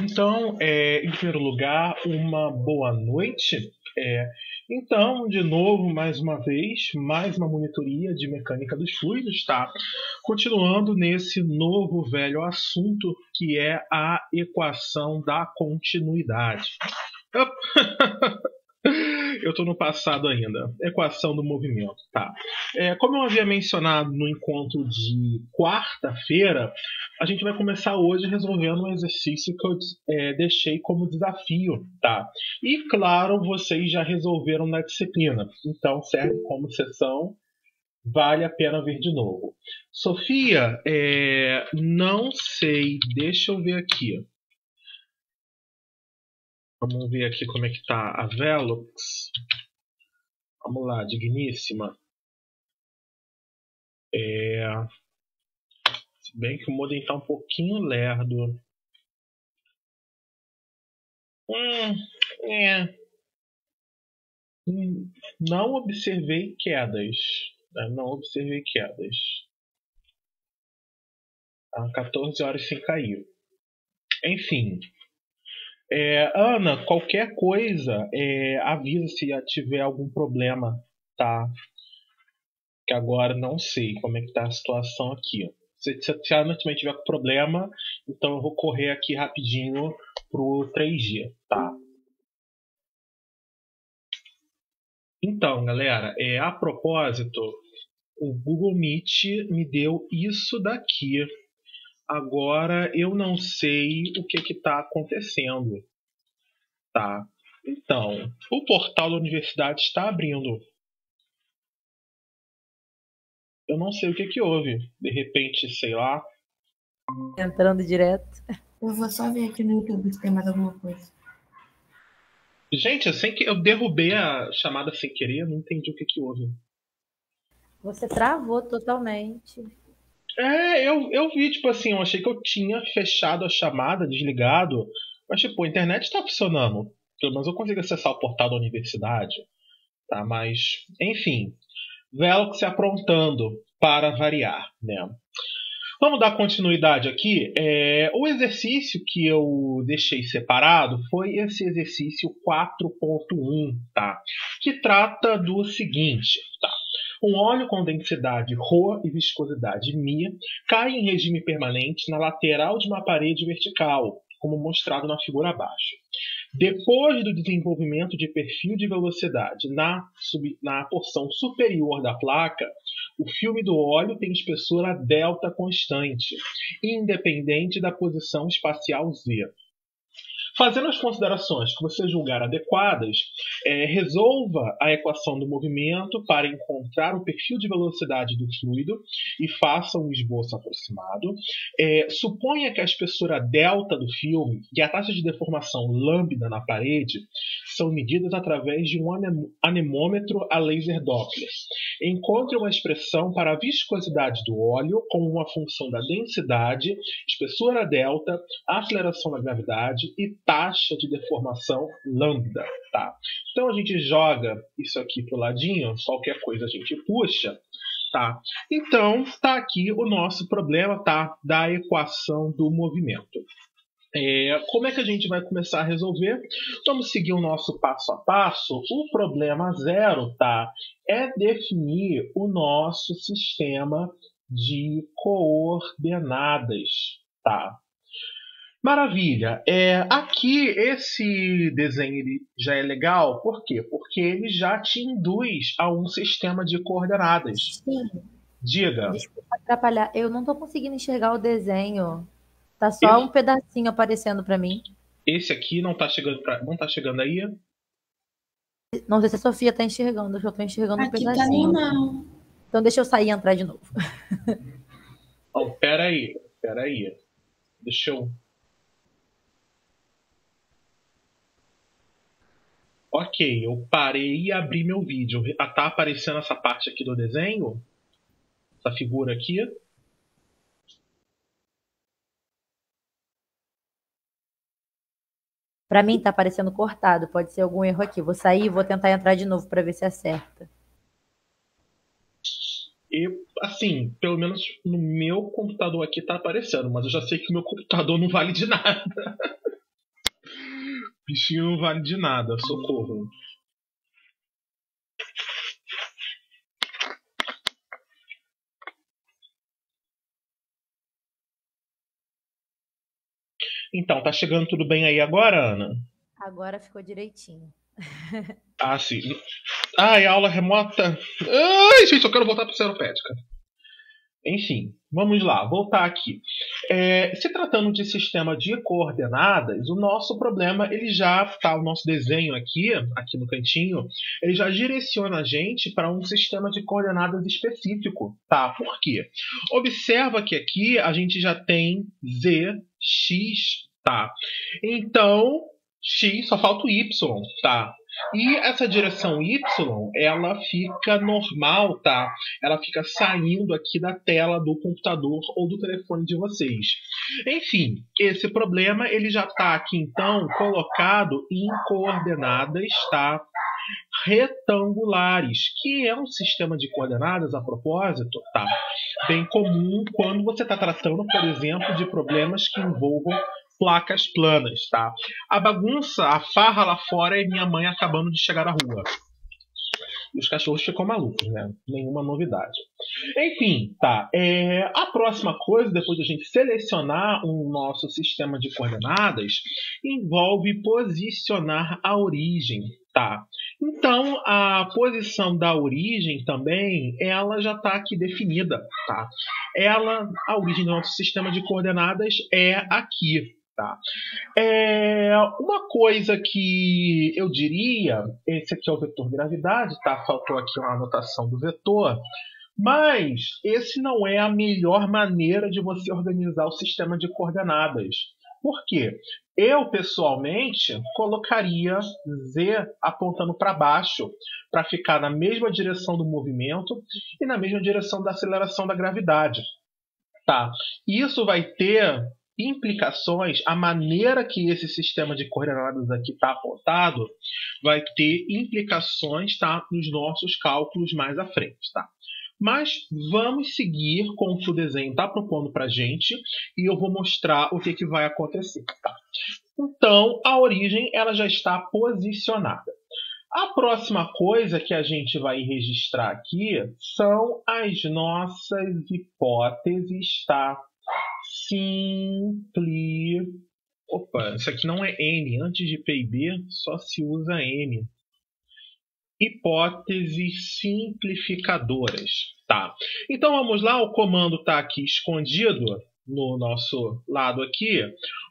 Então, em primeiro lugar, uma boa noite. É, então, de novo, mais uma vez, mais uma monitoria de mecânica dos fluidos, tá? Continuando nesse novo velho assunto que é a equação da continuidade. Eu estou no passado ainda. Equação do movimento, tá? Como eu havia mencionado no encontro de quarta-feira, a gente vai começar hoje resolvendo um exercício que eu deixei como desafio, tá? E claro, vocês já resolveram na disciplina, então serve como sessão. Vale a pena ver de novo. Sofia, não sei, deixa eu ver aqui. Vamos ver aqui como é que tá a Velox. Vamos lá, digníssima. Se bem que o modem tá um pouquinho lerdo. Hum, é. Não observei quedas. Né? Não observei quedas. Tá 14 horas sem cair. Enfim. Ana, qualquer coisa, avisa se tiver algum problema, tá? Que agora não sei como é que tá a situação aqui. Se a Ana também tiver com problema, então eu vou correr aqui rapidinho pro 3G, tá? Então, galera, a propósito, o Google Meet me deu isso daqui. Agora eu não sei o que está acontecendo, tá? Então, o portal da universidade está abrindo. Eu não sei o que houve. De repente, sei lá. Entrando direto. Eu vou só ver aqui no YouTube se tem mais alguma coisa. Gente, eu derrubei a chamada sem querer, não entendi o que houve. Você travou totalmente. Eu vi, tipo assim, eu achei que eu tinha fechado a chamada, desligado, mas, tipo, a internet está funcionando. Pelo menos eu consigo acessar o portal da universidade, tá? Mas, enfim, Velox se aprontando para variar, né? Vamos dar continuidade aqui. O exercício que eu deixei separado foi esse exercício 4.1, tá? Que trata do seguinte, tá? Um óleo com densidade ρ e viscosidade μ cai em regime permanente na lateral de uma parede vertical, como mostrado na figura abaixo. Depois do desenvolvimento de perfil de velocidade na porção superior da placa, o filme do óleo tem espessura delta constante, independente da posição espacial z. Fazendo as considerações que você julgar adequadas, resolva a equação do movimento para encontrar o perfil de velocidade do fluido e faça um esboço aproximado. Suponha que a espessura delta do filme e a taxa de deformação lambda na parede são medidas através de um anemômetro a laser Doppler. Encontre uma expressão para a viscosidade do óleo como uma função da densidade, espessura delta, aceleração da gravidade e taxa de deformação lambda, tá? Então a gente joga isso aqui pro ladinho, qualquer coisa a gente puxa, tá? Então tá aqui o nosso problema, tá? Da equação do movimento. Como é que a gente vai começar a resolver? Vamos seguir o nosso passo a passo. O problema zero, tá? É definir o nosso sistema de coordenadas, tá? Maravilha. Aqui esse desenho ele já é legal, por quê? Porque ele já te induz a um sistema de coordenadas. Sim. Diga. Desculpa atrapalhar. Eu não tô conseguindo enxergar o desenho. Tá só um Esse, pedacinho aparecendo para mim. esse aqui não tá chegando aí? Não sei se a Sofia tá enxergando, eu tô enxergando um Aqui tá nem pedacinho. não. Então deixa eu sair e entrar de novo. Oh, pera aí. Deixa eu. Ok, eu parei e abri meu vídeo. Tá aparecendo essa parte aqui do desenho? Essa figura aqui? Para mim tá parecendo cortado, pode ser algum erro aqui. Vou sair e vou tentar entrar de novo para ver se acerta. E, assim, pelo menos no meu computador aqui tá aparecendo, mas eu já sei que o meu computador não vale de nada. Bichinho não vale de nada, socorro. Então, tá chegando tudo bem aí agora, Ana? Agora ficou direitinho. Ah, sim. Ai, aula remota. Ai, gente, eu quero voltar pro Seropédica. Enfim, vamos lá, voltar aqui. Se tratando de sistema de coordenadas, o nosso problema, ele já tá, o nosso desenho aqui no cantinho, ele já direciona a gente para um sistema de coordenadas específico, tá? Por quê? Observa que aqui a gente já tem z, x, tá? Então, x só falta o y, tá? E essa direção y, ela fica normal, tá? Ela fica saindo aqui da tela do computador ou do telefone de vocês. Enfim, esse problema ele já está aqui, então, colocado em coordenadas, tá? Retangulares, que é um sistema de coordenadas, a propósito, tá? Bem comum quando você está tratando, por exemplo, de problemas que envolvam placas planas, tá? A bagunça, a farra lá fora é minha mãe acabando de chegar na rua. E os cachorros ficam malucos, né? Nenhuma novidade. Enfim, tá. A próxima coisa, depois de a gente selecionar o nosso sistema de coordenadas, envolve posicionar a origem, tá? Então, a posição da origem também, ela já está aqui definida, tá? A origem do nosso sistema de coordenadas é aqui. Tá. Uma coisa que eu diria, esse aqui é o vetor gravidade, tá? Faltou aqui uma anotação do vetor, mas esse não é a melhor maneira de você organizar o sistema de coordenadas. Por quê? Eu, pessoalmente, colocaria z apontando para baixo, para ficar na mesma direção do movimento e na mesma direção da aceleração da gravidade. Tá? Isso vai ter implicações, a maneira que esse sistema de coordenadas aqui está apontado vai ter implicações, tá, nos nossos cálculos mais à frente. Tá? Mas vamos seguir com o que o desenho está propondo para a gente e eu vou mostrar o que vai acontecer. Tá? Então, a origem ela já está posicionada. A próxima coisa que a gente vai registrar aqui são as nossas hipóteses, tá? Opa, isso aqui não é N. Antes de P e B, só se usa N. Hipóteses simplificadoras. Tá. Então vamos lá, o comando está aqui escondido no nosso lado aqui.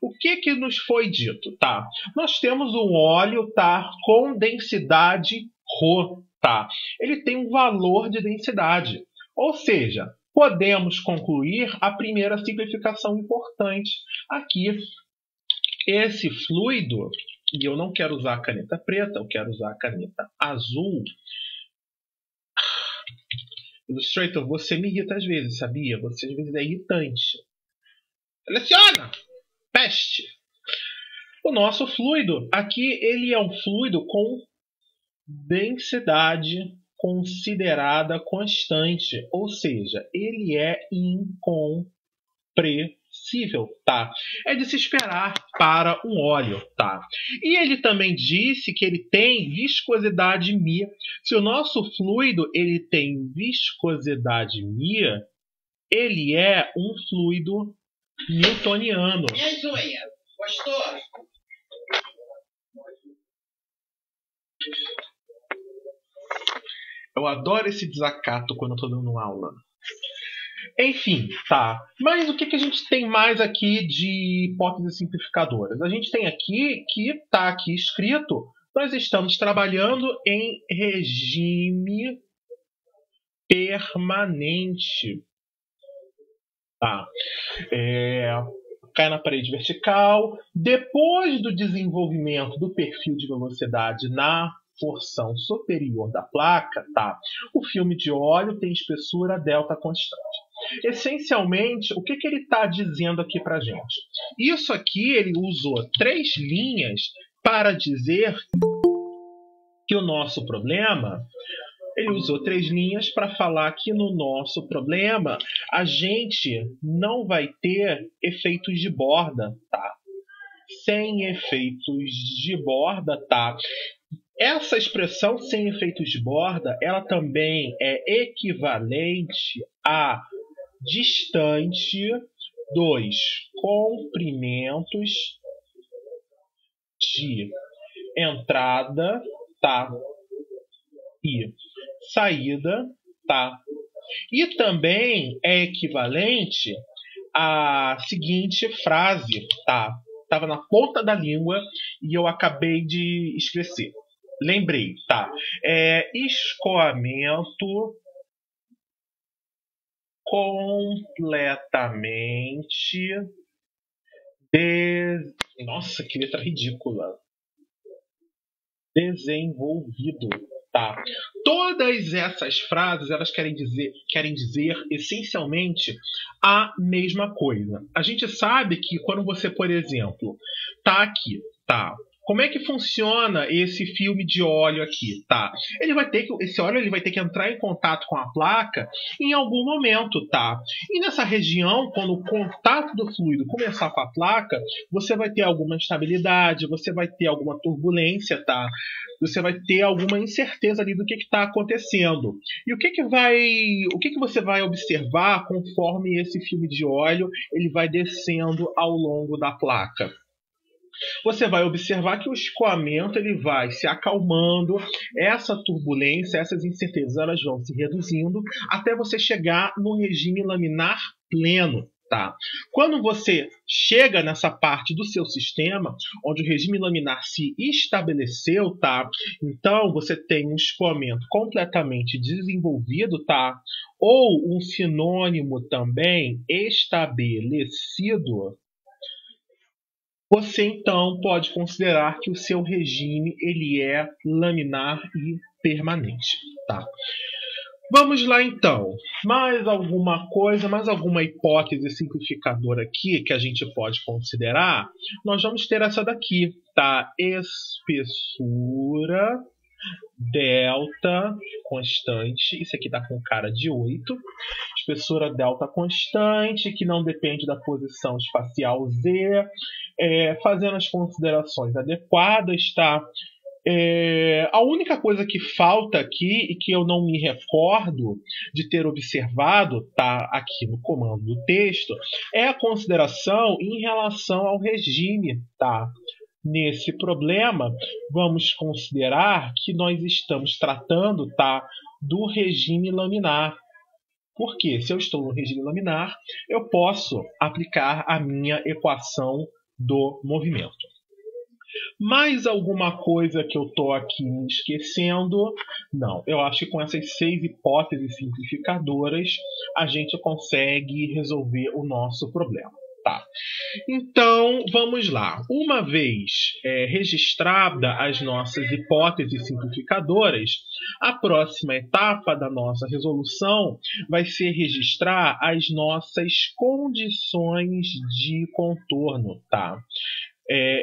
O que nos foi dito? Tá? Nós temos um óleo, tá, com densidade ρ. Tá? Ele tem um valor de densidade. Ou seja, podemos concluir a primeira simplificação importante aqui. Esse fluido, e eu não quero usar a caneta preta, eu quero usar a caneta azul. Illustrator, você me irrita às vezes, sabia? Você às vezes é irritante. Seleciona! Peste! O nosso fluido, aqui ele é um fluido com densidade considerada constante, ou seja, ele é incompressível, tá? É de se esperar para um óleo, tá? E ele também disse que ele tem viscosidade μ. Se o nosso fluido ele tem viscosidade μ, ele é um fluido newtoniano. E aí, Zoia? Gostou? Eu adoro esse desacato quando eu estou dando aula. Enfim, tá. Mas o que a gente tem mais aqui de hipóteses simplificadoras? A gente tem aqui que está aqui escrito, nós estamos trabalhando em regime permanente. Tá. Cai na parede vertical. Depois do desenvolvimento do perfil de velocidade na porção superior da placa, tá? O filme de óleo tem espessura delta constante. Essencialmente, o que ele está dizendo aqui para a gente? Isso aqui ele usou 3 linhas para dizer que o nosso problema... Ele usou 3 linhas para falar que no nosso problema a gente não vai ter efeitos de borda, tá? sem efeitos de borda, tá? Essa expressão sem efeitos de borda, ela também é equivalente a distante dos comprimentos de entrada, tá? E saída, tá? E também é equivalente à seguinte frase, tá? Estava na ponta da língua e eu acabei de esquecer. Lembrei, tá? Escoamento completamente Nossa, que letra ridícula. Desenvolvido, tá? Todas essas frases, elas querem dizer essencialmente a mesma coisa. A gente sabe que quando você, por exemplo, tá aqui, tá? Como é que funciona esse filme de óleo aqui, tá? Esse óleo ele vai ter que entrar em contato com a placa em algum momento, tá? E nessa região, quando o contato do fluido começar com a placa, você vai ter alguma instabilidade, você vai ter alguma turbulência, tá? Você vai ter alguma incerteza ali do que está acontecendo. E o que você vai observar conforme esse filme de óleo ele vai descendo ao longo da placa? Você vai observar que o escoamento ele vai se acalmando, essa turbulência, essas incertezas elas vão se reduzindo até você chegar no regime laminar pleno. Tá? Quando você chega nessa parte do seu sistema, onde o regime laminar se estabeleceu, tá? Então você tem um escoamento completamente desenvolvido, tá? Ou um sinônimo também estabelecido. Você então pode considerar que o seu regime ele é laminar e permanente, tá? Vamos lá então. Mais alguma coisa, mais alguma hipótese simplificadora aqui que a gente pode considerar? Nós vamos ter essa daqui, tá? Espessura delta constante. Isso aqui está com cara de 8. Espessura delta constante, que não depende da posição espacial Z. Fazendo as considerações adequadas, tá? A única coisa que falta aqui e que eu não me recordo de ter observado, tá, aqui no comando do texto, é a consideração em relação ao regime, tá? Nesse problema, vamos considerar que nós estamos tratando, tá, do regime laminar. Porque se eu estou no regime laminar, eu posso aplicar a minha equação do movimento. Mais alguma coisa que eu estou aqui me esquecendo? Não, eu acho que com essas 6 hipóteses simplificadoras a gente consegue resolver o nosso problema. Tá. Então, vamos lá. Uma vez registrada as nossas hipóteses simplificadoras, a próxima etapa da nossa resolução vai ser registrar as nossas condições de contorno. Tá?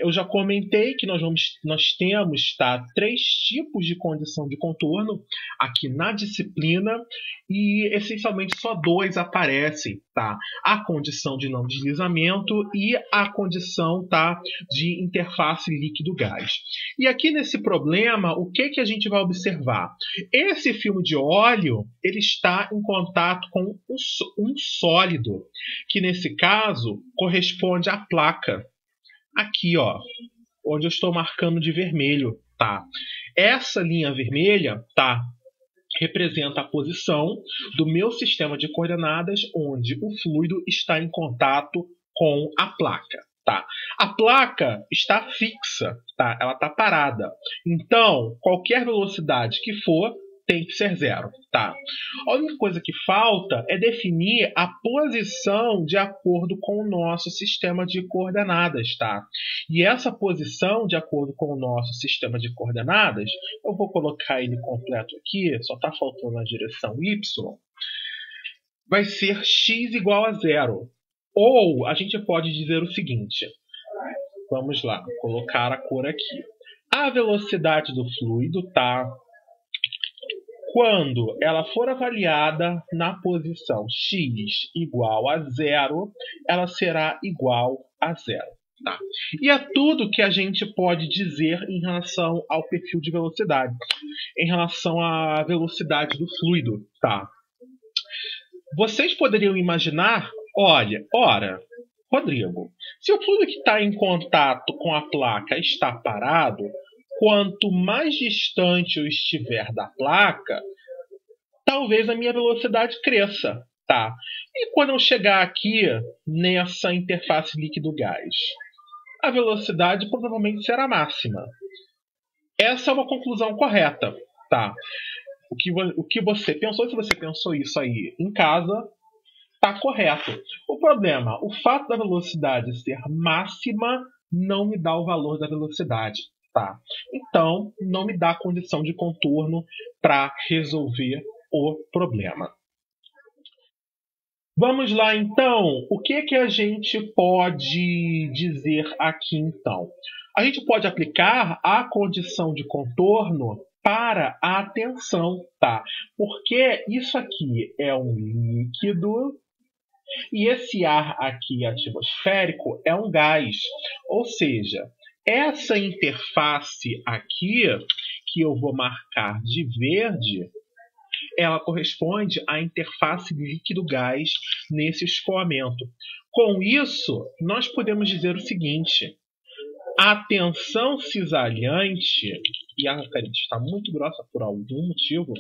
Eu já comentei que nós temos, tá, 3 tipos de condição de contorno aqui na disciplina e essencialmente só 2 aparecem, tá? A condição de não deslizamento e a condição, tá, de interface líquido-gás. E aqui nesse problema, o que a gente vai observar? Esse filme de óleo ele está em contato com um sólido, que nesse caso corresponde à placa. Aqui, ó, onde eu estou marcando de vermelho, tá? Essa linha vermelha, tá, representa a posição do meu sistema de coordenadas onde o fluido está em contato com a placa, tá? A placa está fixa, tá? Ela está parada. Então, qualquer velocidade que for, tem que ser 0, tá? A única coisa que falta é definir a posição de acordo com o nosso sistema de coordenadas, tá? E essa posição, de acordo com o nosso sistema de coordenadas, eu vou colocar ele completo aqui, só está faltando a direção Y, vai ser x igual a 0. Ou a gente pode dizer o seguinte, vamos lá, colocar a cor aqui. A velocidade do fluido, tá? Quando ela for avaliada na posição x igual a 0, ela será igual a 0. Tá? E é tudo que a gente pode dizer em relação ao perfil de velocidade, em relação à velocidade do fluido. Tá? Vocês poderiam imaginar, ora, Rodrigo, se o fluido que está em contato com a placa está parado, quanto mais distante eu estiver da placa, talvez a minha velocidade cresça. Tá? E quando eu chegar aqui nessa interface líquido-gás, a velocidade provavelmente será máxima. Essa é uma conclusão correta. Tá? O que você pensou, se você pensou isso aí em casa, está correto. O problema, o fato da velocidade ser máxima não me dá o valor da velocidade. Tá? Então, não me dá a condição de contorno para resolver o problema. Vamos lá, então. O que a gente pode dizer aqui, então? A gente pode aplicar a condição de contorno para a tensão, tá? Porque isso aqui é um líquido e esse ar aqui atmosférico é um gás. Ou seja, essa interface aqui, que eu vou marcar de verde, ela corresponde à interface líquido-gás nesse escoamento. Com isso, nós podemos dizer o seguinte: a tensão cisalhante, e a caneta está muito grossa por algum motivo,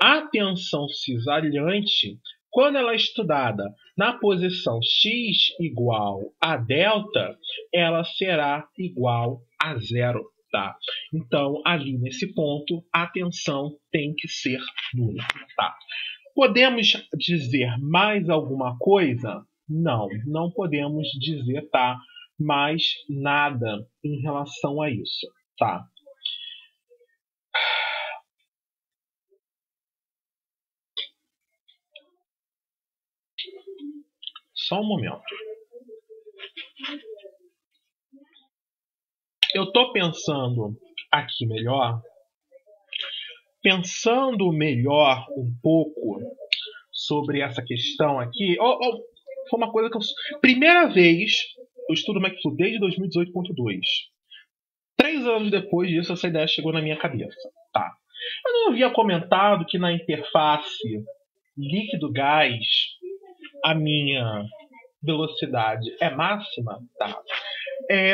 a tensão cisalhante, quando ela é estudada na posição x igual a delta, ela será igual a zero. Tá? Então, ali nesse ponto, a tensão tem que ser nula. Tá? Podemos dizer mais alguma coisa? Não, não podemos dizer mais nada em relação a isso. Tá? Só um momento. Eu estou pensando aqui melhor, um pouco sobre essa questão aqui. Foi uma coisa que primeira vez eu estudo McFlu desde 2018.2. 3 anos depois disso, essa ideia chegou na minha cabeça. Tá? Eu não havia comentado que na interface líquido-gás a minha velocidade é máxima? Tá?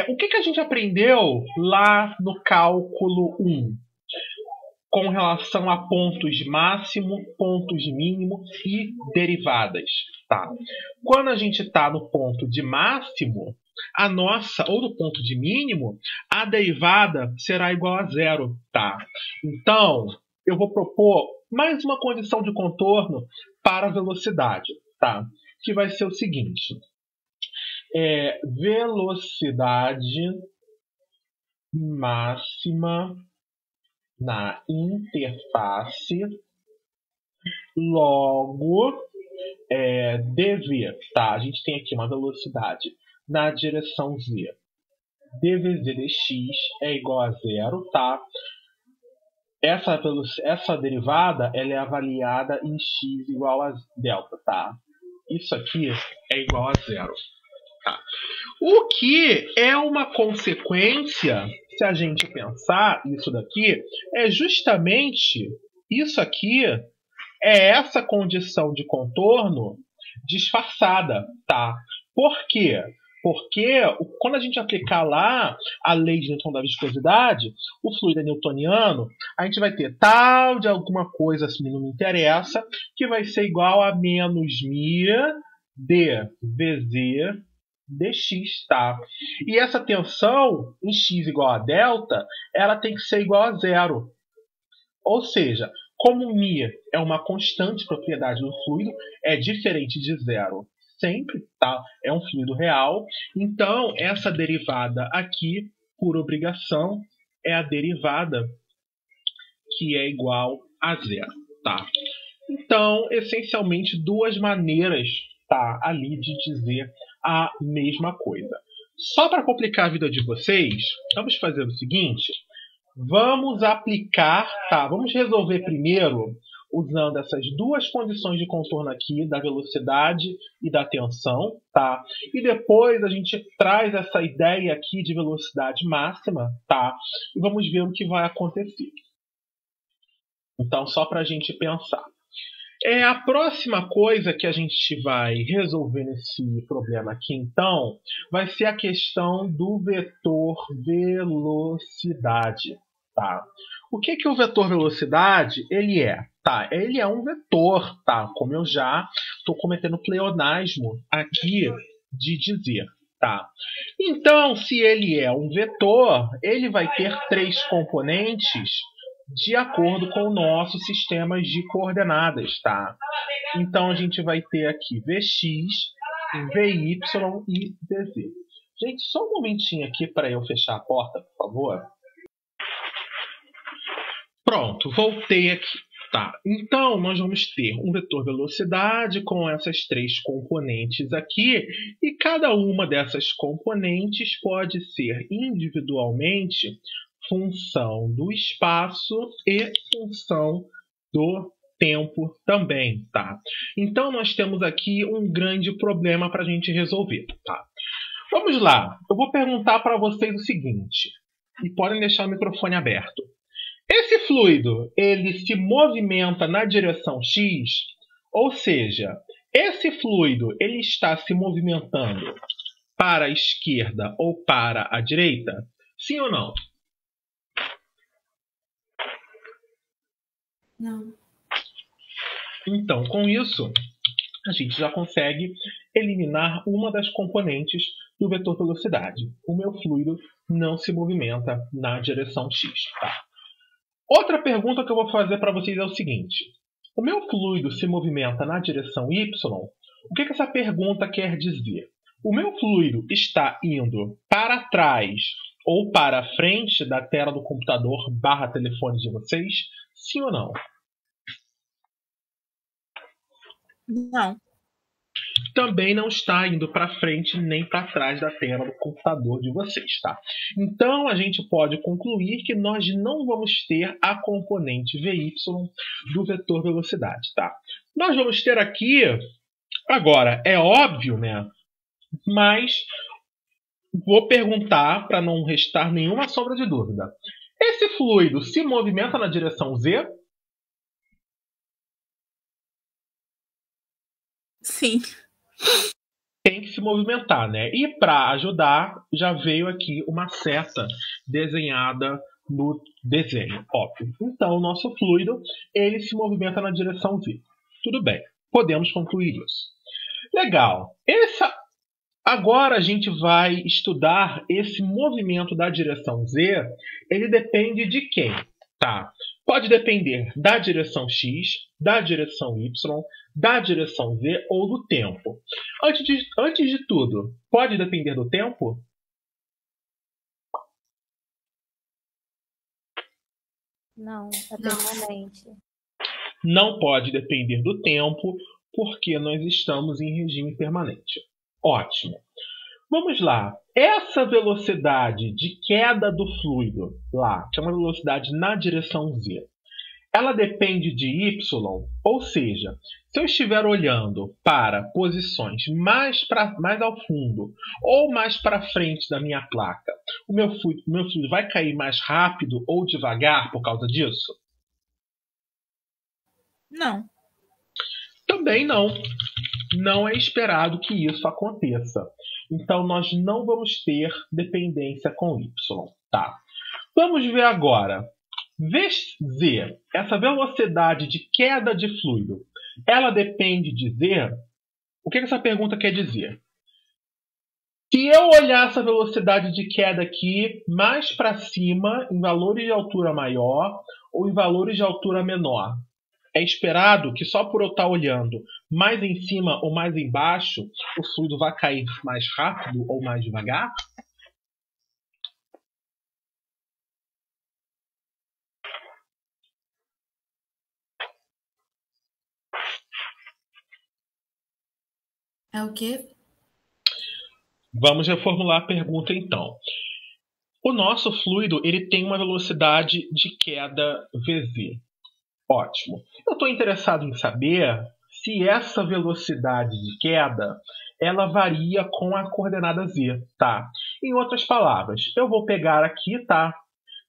O que a gente aprendeu lá no cálculo 1 com relação a pontos máximo, pontos mínimo e derivadas? Tá? Quando a gente está no ponto de máximo, ou no ponto de mínimo, a derivada será igual a zero. Tá? Então, eu vou propor mais uma condição de contorno para a velocidade, tá? Que vai ser o seguinte: velocidade máxima na interface logo dv. Tá? A gente tem aqui uma velocidade na direção z. dvz dx é igual a zero. Tá? Essa derivada ela é avaliada em x igual a delta. Tá? Isso aqui é igual a zero. Tá? O que é uma consequência, se a gente pensar isso daqui, é justamente isso aqui, é essa condição de contorno disfarçada. Tá? Por quê? Porque quando a gente aplicar lá a lei de Newton da viscosidade, o fluido é newtoniano, a gente vai ter tal de alguma coisa, assim, não me interessa, que vai ser igual a menos μ dvz dx, tá? E essa tensão em x igual a delta, ela tem que ser igual a zero. Ou seja, como μ é uma constante propriedade do fluido, é diferente de zero sempre, tá? É um fluido real. Então, essa derivada aqui, por obrigação, é a derivada que é igual a zero, tá? Então, essencialmente, duas maneiras, tá, ali de dizer a mesma coisa. Só para complicar a vida de vocês, vamos fazer o seguinte: vamos aplicar, tá? Vamos resolver primeiro usando essas duas condições de contorno aqui, da velocidade e da tensão, tá? E depois a gente traz essa ideia aqui de velocidade máxima, tá? E vamos ver o que vai acontecer. Então, só para a gente pensar. A próxima coisa que a gente vai resolver nesse problema aqui, então, vai ser a questão do vetor velocidade. Tá? O que é o vetor velocidade? Ele é um vetor, tá? Como eu já estou cometendo pleonasmo aqui de dizer. Tá? Então, se ele é um vetor, ele vai ter três componentes de acordo com o nosso sistema de coordenadas, tá? Então, a gente vai ter aqui Vx, Vy e Vz. Gente, só um momentinho aqui para eu fechar a porta, por favor. Pronto, voltei aqui. Tá. Então, nós vamos ter um vetor velocidade com essas três componentes aqui, e cada uma dessas componentes pode ser individualmente função do espaço e função do tempo também, tá? Então, nós temos aqui um grande problema para a gente resolver, tá? Vamos lá. Eu vou perguntar para vocês o seguinte, e podem deixar o microfone aberto. Esse fluido, ele se movimenta na direção X, ou seja, esse fluido, ele está se movimentando para a esquerda ou para a direita? Sim ou não? Não. Então, com isso, a gente já consegue eliminar uma das componentes do vetor velocidade. O meu fluido não se movimenta na direção X, tá? Outra pergunta que eu vou fazer para vocês é o seguinte. O meu fluido se movimenta na direção Y? O que essa pergunta quer dizer? O meu fluido está indo para trás ou para frente da tela do computador / telefone de vocês? Sim ou não? Não. Também não está indo para frente nem para trás da tela do computador de vocês, tá? Então, a gente pode concluir que nós não vamos ter a componente Vy do vetor velocidade, tá? Nós vamos ter aqui, agora, é óbvio, né? Mas vou perguntar para não restar nenhuma sombra de dúvida. Esse fluido se movimenta na direção Z? Sim. Tem que se movimentar, né? E para ajudar, já veio aqui uma seta desenhada no desenho, óbvio. Então, o nosso fluido, ele se movimenta na direção Z. Tudo bem, podemos concluir isso. Legal. Agora a gente vai estudar esse movimento da direção Z. Ele depende de quem? Tá? Pode depender da direção X, da direção Y, da direção Z ou do tempo. Antes de tudo, pode depender do tempo? Não, é permanente. Não pode depender do tempo, porque nós estamos em regime permanente. Ótimo. Vamos lá. Essa velocidade de queda do fluido, lá, que é uma velocidade na direção Z, ela depende de Y, ou seja, se eu estiver olhando para posições mais ao fundo ou mais para frente da minha placa, o meu fluido vai cair mais rápido ou devagar por causa disso? Não. Também não. Não é esperado que isso aconteça. Então, nós não vamos ter dependência com Y. Tá? Vamos ver agora. Vz, essa velocidade de queda de fluido, ela depende de Z? O que essa pergunta quer dizer? Se eu olhar essa velocidade de queda aqui mais para cima, em valores de altura maior ou em valores de altura menor, é esperado que só por eu estar olhando mais em cima ou mais embaixo, o fluido vai cair mais rápido ou mais devagar? É o quê? Vamos reformular a pergunta então. O nosso fluido ele tem uma velocidade de queda Vz. Ótimo. Eu estou interessado em saber se essa velocidade de queda ela varia com a coordenada z, tá? Em outras palavras, eu vou pegar aqui, tá?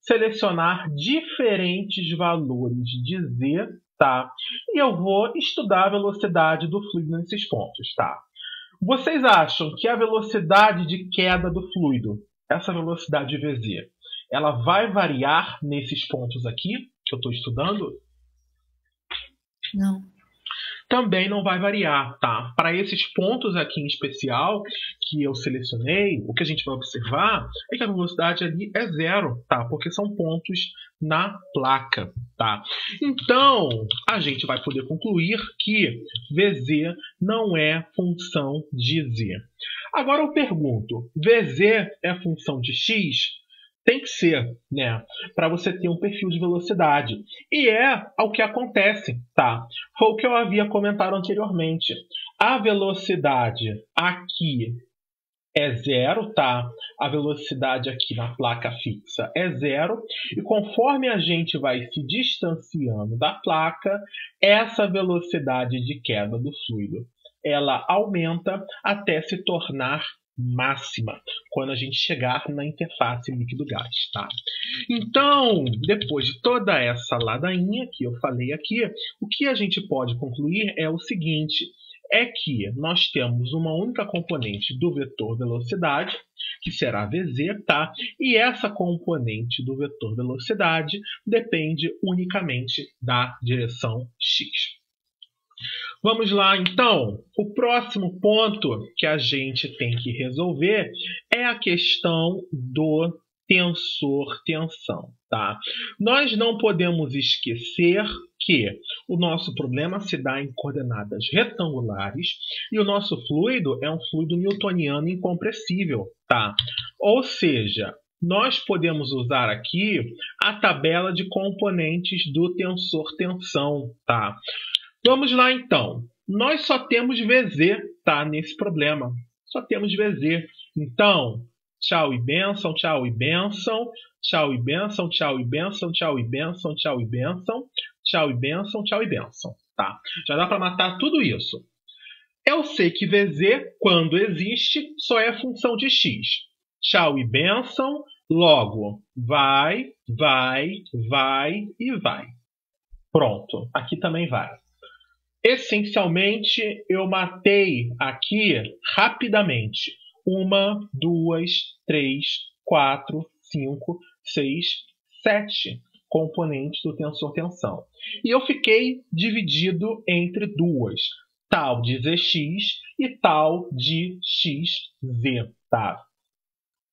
Selecionar diferentes valores de z, tá? E eu vou estudar a velocidade do fluido nesses pontos, tá? Vocês acham que a velocidade de queda do fluido, essa velocidade Vz, ela vai variar nesses pontos aqui que eu estou estudando? Não. Também não vai variar, tá? Para esses pontos aqui em especial que eu selecionei, o que a gente vai observar é que a velocidade ali é zero, tá? Porque são pontos na placa, tá? Então, a gente vai poder concluir que Vz não é função de z. Agora eu pergunto, Vz é função de x? Tem que ser, né? Para você ter um perfil de velocidade. E é o que acontece, tá? Foi o que eu havia comentado anteriormente. A velocidade aqui é zero, tá? A velocidade aqui na placa fixa é zero. E conforme a gente vai se distanciando da placa, essa velocidade de queda do fluido, ela aumenta até se tornar máxima, quando a gente chegar na interface líquido-gás, tá? Então, depois de toda essa ladainha que eu falei aqui, o que a gente pode concluir é o seguinte, é que nós temos uma única componente do vetor velocidade, que será Vz, tá? E essa componente do vetor velocidade depende unicamente da direção x. Vamos lá, então. O próximo ponto que a gente tem que resolver é a questão do tensor-tensão, tá? Nós não podemos esquecer que o nosso problema se dá em coordenadas retangulares e o nosso fluido é um fluido newtoniano incompressível, tá? Ou seja, nós podemos usar aqui a tabela de componentes do tensor-tensão, tá? Vamos lá, então. Nós só temos Vz, tá? Nesse problema. Só temos Vz. Então, tchau e bênção, tchau e bênção, tchau e bênção, tchau e bênção, tchau e bênção, tchau e bênção, tchau e bênção, tchau e bênção, tá? Já dá para matar tudo isso. Eu sei que Vz, quando existe, só é função de x. Tchau e bênção, logo, vai, vai, vai e vai. Pronto, aqui também vai. Essencialmente, eu matei aqui rapidamente 1, 2, 3, 4, 5, 6, 7 componentes do tensor-tensão. E eu fiquei dividido entre duas, tal de Zx e tal de Xz, tá?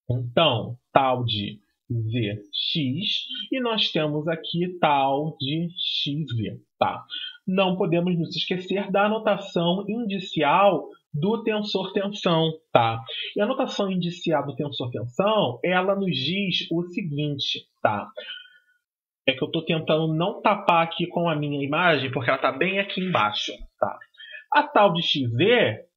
Então, tal de Zx e nós temos aqui tal de Xz, tá? Não podemos nos esquecer da anotação indicial do tensor-tensão, tá? E a anotação indicial do tensor-tensão, ela nos diz o seguinte, tá? É que eu estou tentando não tapar aqui com a minha imagem, porque ela está bem aqui embaixo, tá? A tal de Xz,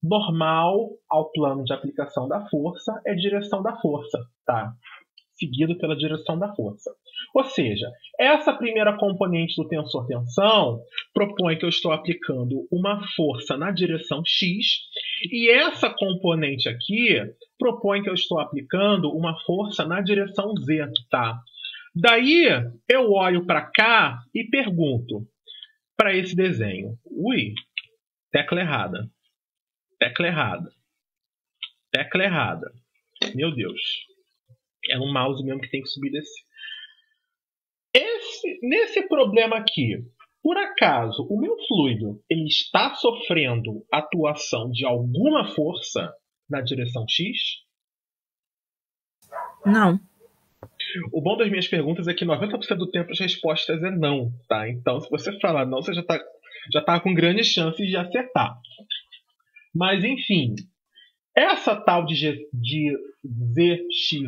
normal ao plano de aplicação da força, é direção da força, tá? Seguido pela direção da força. Ou seja, essa primeira componente do tensor-tensão propõe que eu estou aplicando uma força na direção x, e essa componente aqui propõe que eu estou aplicando uma força na direção z, tá? Daí eu olho para cá e pergunto para esse desenho. Ui, tecla errada. Tecla errada. Tecla errada. Meu Deus. É um mouse mesmo que tem que subir e descer. Nesse problema aqui, por acaso, o meu fluido ele está sofrendo atuação de alguma força na direção x? Não. O bom das minhas perguntas é que 90% do tempo as respostas é não, tá? Então, se você falar não, você já tá com grandes chances de acertar. Mas, enfim, essa tal de Zx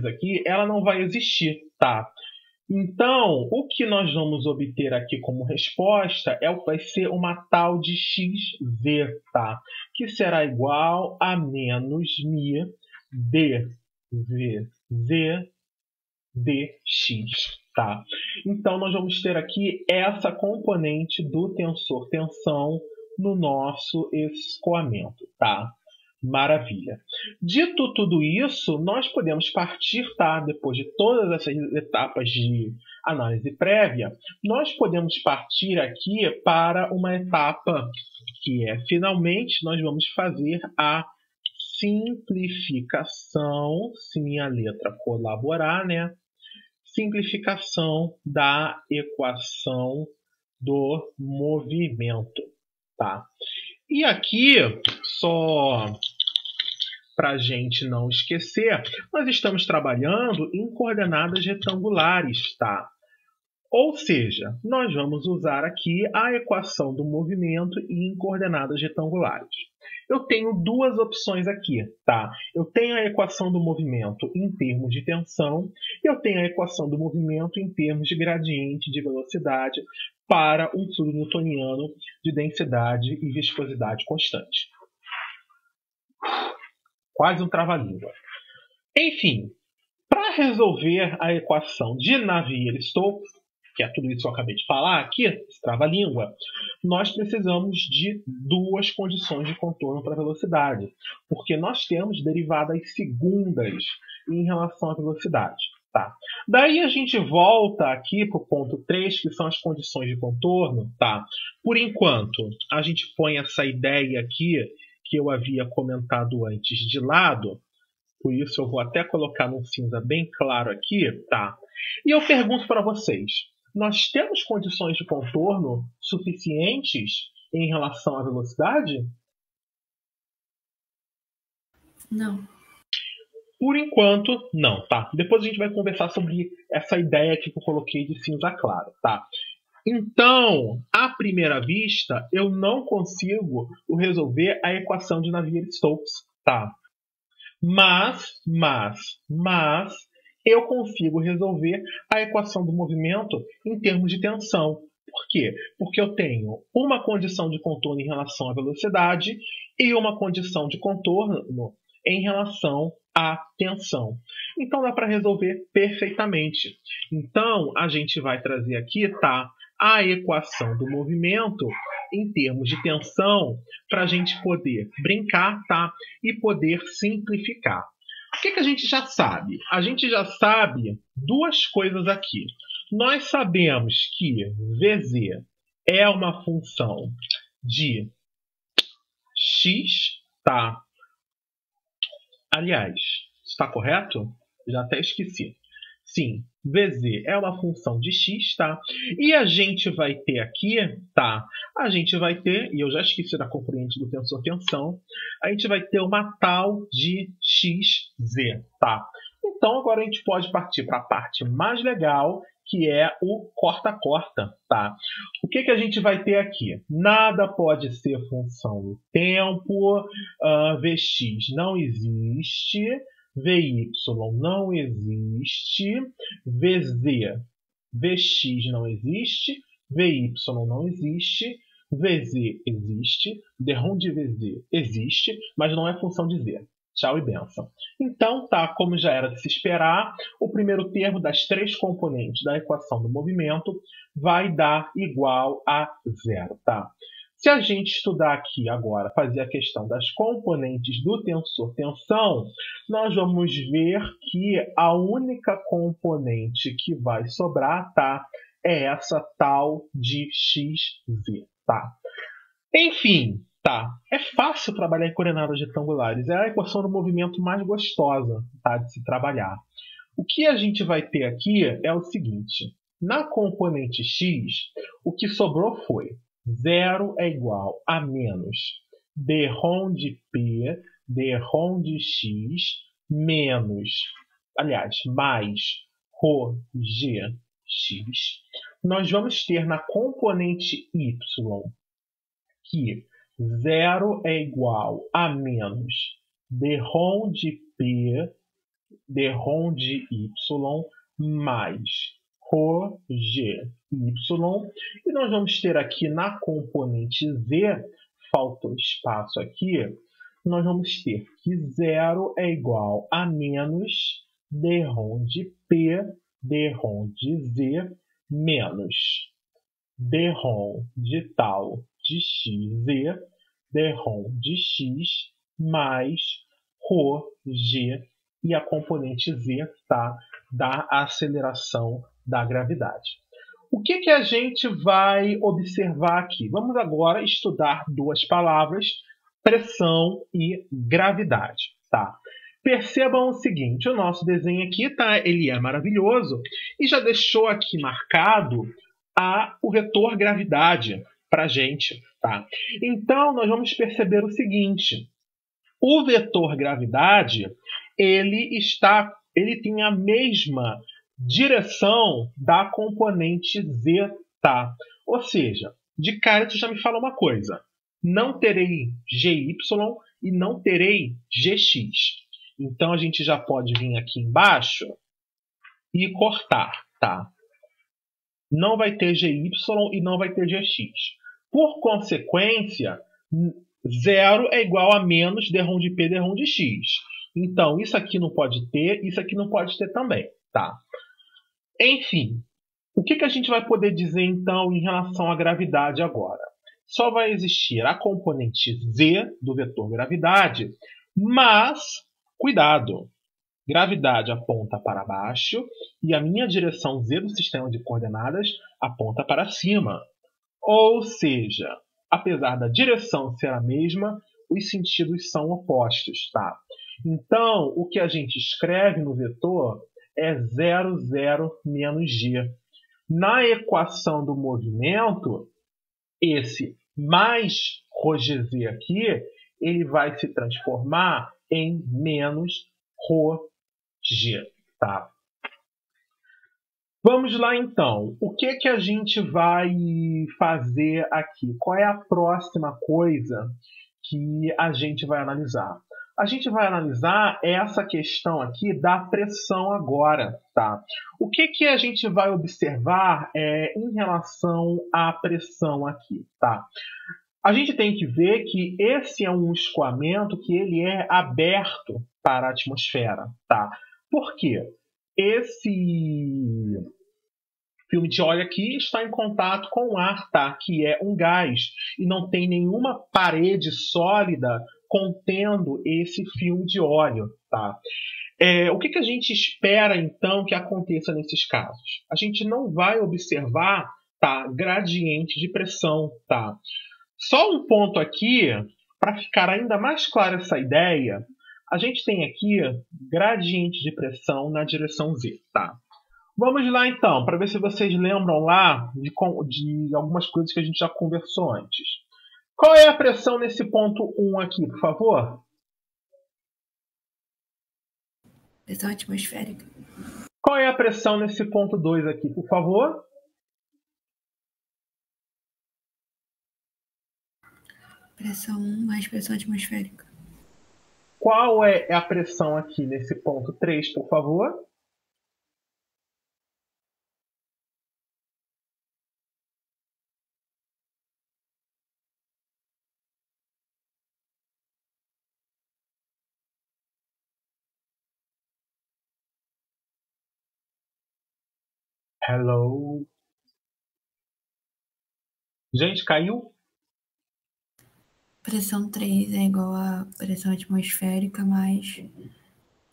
aqui, ela não vai existir, tá? Então, o que nós vamos obter aqui como resposta vai ser uma tal de xz, tá? Que será igual a menos μ dvz dx, tá? Então, nós vamos ter aqui essa componente do tensor tensão no nosso escoamento, tá? Maravilha. Dito tudo isso, nós podemos partir, tá? Depois de todas essas etapas de análise prévia, nós podemos partir aqui para uma etapa que é, finalmente, nós vamos fazer a simplificação, se minha letra colaborar, né? Simplificação da equação do movimento, tá? E aqui, só para a gente não esquecer, nós estamos trabalhando em coordenadas retangulares, tá? Ou seja, nós vamos usar aqui a equação do movimento em coordenadas retangulares. Eu tenho duas opções aqui, tá? Eu tenho a equação do movimento em termos de tensão e eu tenho a equação do movimento em termos de gradiente de velocidade para um fluido newtoniano de densidade e viscosidade constante. Quase um trava-língua. Enfim, para resolver a equação de Navier-Stokes, que é tudo isso que eu acabei de falar aqui, esse trava-língua, nós precisamos de duas condições de contorno para a velocidade, porque nós temos derivadas segundas em relação à velocidade. Tá? Daí a gente volta aqui para o ponto 3, que são as condições de contorno. Tá? Por enquanto, a gente põe essa ideia aqui, que eu havia comentado antes, de lado. Por isso eu vou até colocar num cinza bem claro aqui. Tá? E eu pergunto para vocês, nós temos condições de contorno suficientes em relação à velocidade? Não. Por enquanto, não, tá? Depois a gente vai conversar sobre essa ideia aqui que eu coloquei de cinza claro, tá? Então, à primeira vista, eu não consigo resolver a equação de Navier-Stokes, tá? Mas, eu consigo resolver a equação do movimento em termos de tensão. Por quê? Porque eu tenho uma condição de contorno em relação à velocidade e uma condição de contorno em relação à tensão. Então, dá para resolver perfeitamente. Então, a gente vai trazer aqui, tá, a equação do movimento em termos de tensão para a gente poder brincar, tá, e poder simplificar. O que a gente já sabe? A gente já sabe duas coisas aqui. Nós sabemos que Vz é uma função de x, tá? Aliás, está correto? Já até esqueci. Sim, Vz é uma função de x, tá? E a gente vai ter aqui, tá? A gente vai ter, e eu já esqueci da componente do tensor tensão, a gente vai ter uma tal de xz, tá? Então agora a gente pode partir para a parte mais legal, que é o corta-corta, tá? O que a gente vai ter aqui? Nada pode ser função do tempo, Vx não existe, Vy não existe, Vx não existe, Vy não existe, Vz existe, derrom de Vz existe, mas não é função de Z. Tchau e benção. Então, tá, como já era de se esperar, o primeiro termo das três componentes da equação do movimento vai dar igual a zero, tá? Se a gente estudar aqui agora, fazer a questão das componentes do tensor tensão, nós vamos ver que a única componente que vai sobrar, tá, é essa tal de xz, tá? Enfim, tá, é fácil trabalhar em coordenadas retangulares, é a equação do movimento mais gostosa, tá, de se trabalhar. O que a gente vai ter aqui é o seguinte, na componente x, o que sobrou foi 0 é igual a menos derrom de P, derrom de X, menos, aliás, mais ρ g x. Nós vamos ter na componente Y que 0 é igual a menos derrom de P, derrom de Y, mais ρ g y, e nós vamos ter aqui na componente Z, faltou espaço aqui, nós vamos ter que 0 é igual a menos derrom de P derrom de Z menos derrom de tal de xz, derrom de x mais ρ, g e a componente z, tá, da aceleração da gravidade. O que a gente vai observar aqui? Vamos agora estudar duas palavras, pressão e gravidade. Tá? Percebam o seguinte, o nosso desenho aqui, tá, ele é maravilhoso e já deixou aqui marcado o vetor gravidade para a gente. Tá? Então, nós vamos perceber o seguinte, o vetor gravidade, ele tem a mesma direção da componente z, tá? Ou seja, de cara isso já me fala uma coisa. Não terei GY e não terei GX. Então a gente já pode vir aqui embaixo e cortar, tá? Não vai ter GY e não vai ter GX. Por consequência, 0 é igual a menos derrom de P derrom de X. Então isso aqui não pode ter, isso aqui não pode ter também, tá? Enfim, o que a gente vai poder dizer, então, em relação à gravidade agora? Só vai existir a componente z do vetor gravidade, mas, cuidado, gravidade aponta para baixo e a minha direção z do sistema de coordenadas aponta para cima. Ou seja, apesar da direção ser a mesma, os sentidos são opostos, tá? Então, o que a gente escreve no vetor é 0, 0, menos g. Na equação do movimento, esse mais ρgz aqui, ele vai se transformar em menos ρg. Tá? Vamos lá, então. O que a gente vai fazer aqui? Qual é a próxima coisa que a gente vai analisar? A gente vai analisar essa questão aqui da pressão agora, tá? O que a gente vai observar em relação à pressão aqui, tá? A gente tem que ver que esse é um escoamento que ele é aberto para a atmosfera, tá? Por quê? Esse filme de óleo aqui está em contato com o ar, tá? Que é um gás e não tem nenhuma parede sólida contendo esse filme de óleo, tá? O que a gente espera, então, que aconteça nesses casos? A gente não vai observar, tá, gradiente de pressão, tá? Só um ponto aqui, para ficar ainda mais clara essa ideia, a gente tem aqui gradiente de pressão na direção z, tá? Vamos lá, então, para ver se vocês lembram lá de algumas coisas que a gente já conversou antes. Qual é a pressão nesse ponto 1 aqui, por favor? Pressão atmosférica. Qual é a pressão nesse ponto 2 aqui, por favor? Pressão 1 mais pressão atmosférica. Qual é a pressão aqui nesse ponto 3, por favor? Hello? Gente, caiu? Pressão 3 é igual a pressão atmosférica mais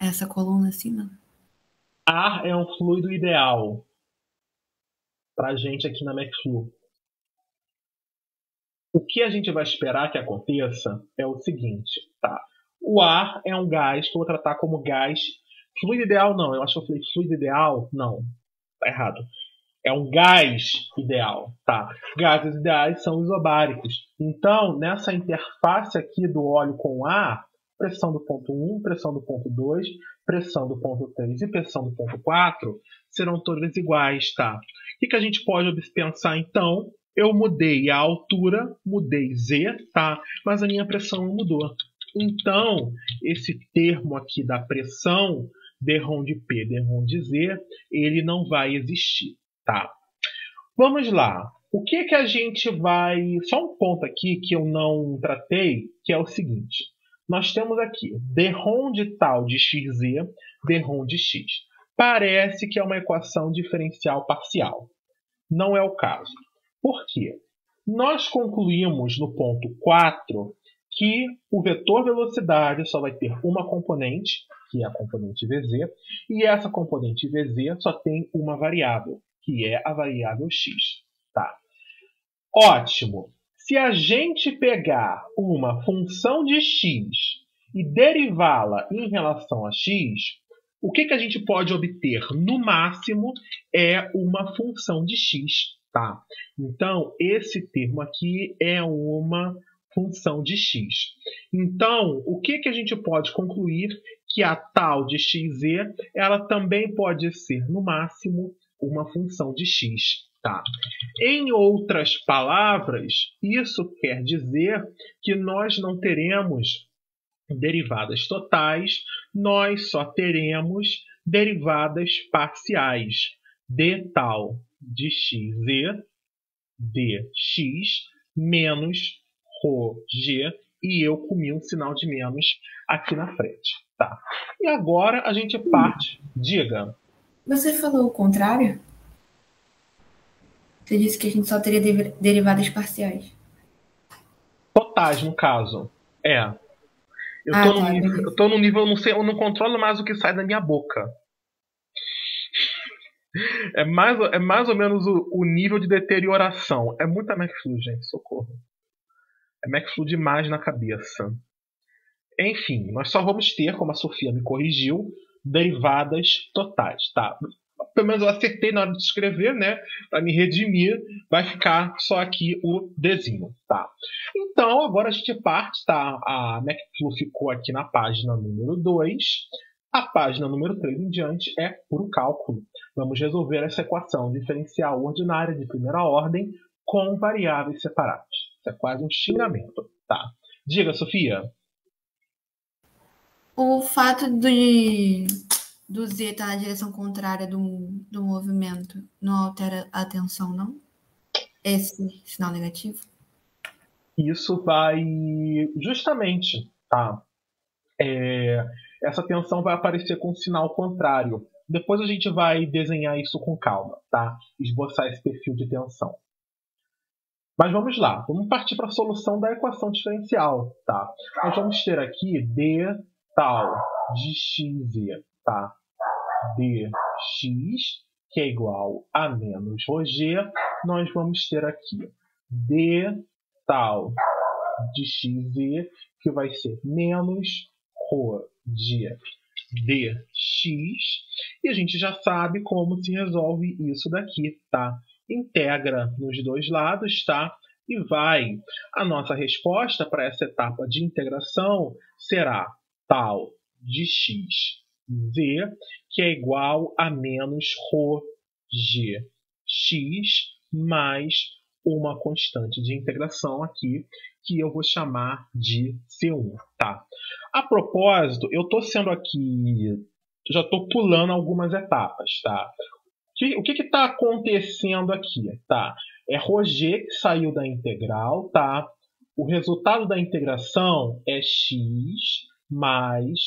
essa coluna acima. Ar é um fluido ideal para a gente aqui na McFlu. O que a gente vai esperar que aconteça é o seguinte, tá? O ar é um gás que eu vou tratar como gás. Fluido ideal não, eu acho que eu falei fluido ideal, não, tá errado. É um gás ideal, tá? Gases ideais são isobáricos. Então, nessa interface aqui do óleo com o ar, pressão do ponto 1, pressão do ponto 2, pressão do ponto 3 e pressão do ponto 4 serão todas iguais, tá? O que a gente pode pensar, então? Eu mudei a altura, mudei Z, tá? Mas a minha pressão não mudou. Então, esse termo aqui da pressão, derrom de P, derrom de Z, ele não vai existir, tá? Vamos lá. O que a gente vai... Só um ponto aqui que eu não tratei, que é o seguinte. Nós temos aqui derrom de tal de xz, derrom de x. parece que é uma equação diferencial parcial. Não é o caso. Por quê? Nós concluímos no ponto 4 que o vetor velocidade só vai ter uma componente, que é a componente Vz, e essa componente Vz só tem uma variável, que é a variável x. Tá? Ótimo! Se a gente pegar uma função de x e derivá-la em relação a x, o que a gente pode obter no máximo é uma função de x. Tá? Então, esse termo aqui é uma função de x. Então, o que a gente pode concluir? Que a tal de xz, ela também pode ser, no máximo, uma função de x. Tá? Em outras palavras, isso quer dizer que nós não teremos derivadas totais, nós só teremos derivadas parciais de tal de xz dx menos ρg, e eu comi um sinal de menos aqui na frente. Tá? E agora a gente parte. Diga. Você falou o contrário? Você disse que a gente só teria derivadas parciais. Totais, no caso. Eu tô num nível, eu não sei, eu não controlo mais o que sai da minha boca. É mais ou menos o nível de deterioração. É muita McFlu, gente, socorro. É McFlu demais na cabeça. Enfim, nós só vamos ter, como a Sofia me corrigiu, derivadas totais, tá? Pelo menos eu acertei na hora de escrever, né? Para me redimir, vai ficar só aqui o Dzinho, tá? Então, agora a gente parte, tá? A McFlu ficou aqui na página número 2. A página número 3 em diante é puro cálculo. Vamos resolver essa equação diferencial ordinária de primeira ordem com variáveis separadas. Isso é quase um xingamento, tá? Diga, Sofia. O fato do Z estar na direção contrária do movimento não altera a tensão, não? Esse sinal negativo? Isso vai justamente, tá? Essa tensão vai aparecer com um sinal contrário. Depois a gente vai desenhar isso com calma, tá? Esboçar esse perfil de tensão. Mas vamos lá, vamos partir para a solução da equação diferencial, tá? Nós vamos ter aqui d tal de xz, tá? dx, que é igual a menos ρg. Nós vamos ter aqui d tal de xz, que vai ser menos ρg dx. E a gente já sabe como se resolve isso daqui, tá? Integra nos dois lados, tá? E vai. A nossa resposta para essa etapa de integração será tal de xz, que é igual a menos ρg x mais uma constante de integração aqui, que eu vou chamar de C1, tá? A propósito, eu estou sendo aqui, já estou pulando algumas etapas, tá? O que está acontecendo aqui, tá? É ρg que saiu da integral, tá? O resultado da integração é x mais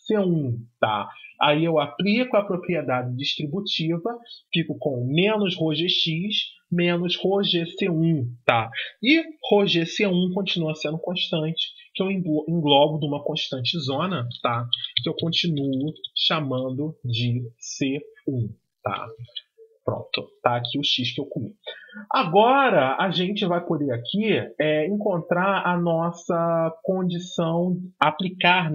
C1, tá? Aí eu aplico a propriedade distributiva, fico com menos ρgx menos ρgC1, tá? E ρgC1 continua sendo constante, que eu englobo de uma constante zona, tá? Que eu continuo chamando de C1, tá? Pronto, tá aqui o x que eu comi. Agora a gente vai poder aqui encontrar a nossa condição, aplicar,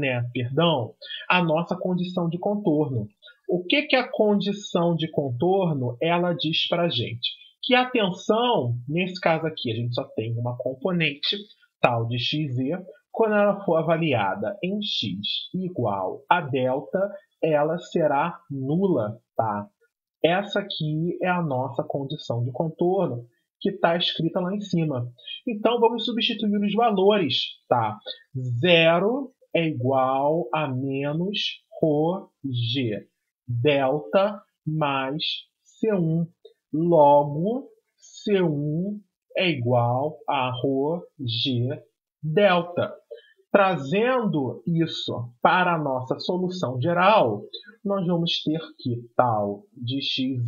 a nossa condição de contorno. O que a condição de contorno ela diz para a gente? Que a tensão, nesse caso aqui, a gente só tem uma componente, tal de xz, quando ela for avaliada em x igual a delta, ela será nula, tá? Essa aqui é a nossa condição de contorno, que está escrita lá em cima. Então, vamos substituir os valores, tá? 0 é igual a menos ρg delta mais C1. Logo, C1 é igual a ρg delta. Trazendo isso para a nossa solução geral, nós vamos ter que tal de xz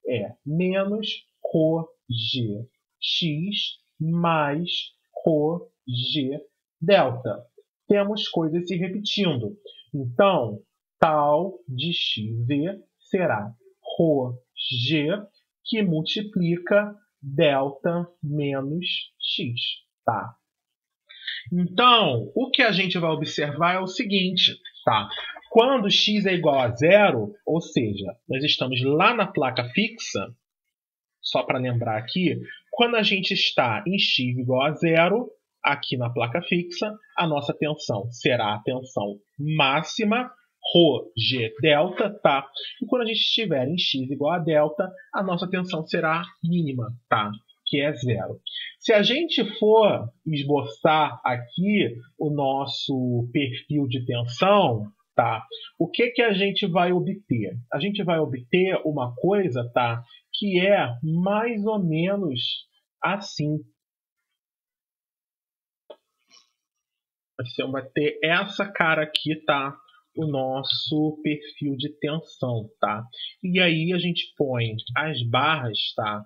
é menos ρg x mais ρg delta. Temos coisas se repetindo. Então, tal de xz será ρg que multiplica delta menos x. Tá? Então, o que a gente vai observar é o seguinte, tá? Quando x é igual a zero, ou seja, nós estamos lá na placa fixa, só para lembrar aqui, quando a gente está em x igual a zero, aqui na placa fixa, a nossa tensão será a tensão máxima, ρg delta, tá? E quando a gente estiver em x igual a delta, a nossa tensão será mínima, tá? Que é zero. Se a gente for esboçar aqui o nosso perfil de tensão, tá? O que que a gente vai obter? A gente vai obter uma coisa, tá? Que é mais ou menos assim. Você vai ter essa cara aqui, tá? O nosso perfil de tensão, tá? E aí a gente põe as barras, tá?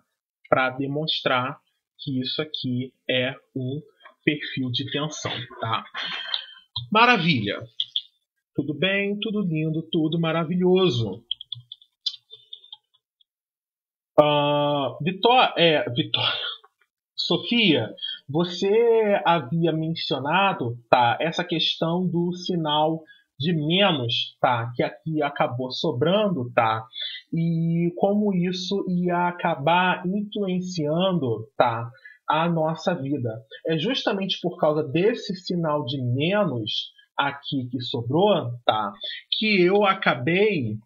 Para demonstrar que isso aqui é um perfil de tensão, tá? Maravilha! Tudo bem, tudo lindo, tudo maravilhoso. Vitória, Sofia, você havia mencionado, tá, essa questão do sinal de menos, tá, que aqui acabou sobrando, tá, e como isso ia acabar influenciando, tá, a nossa vida. É justamente por causa desse sinal de menos aqui que sobrou, tá, que eu acabei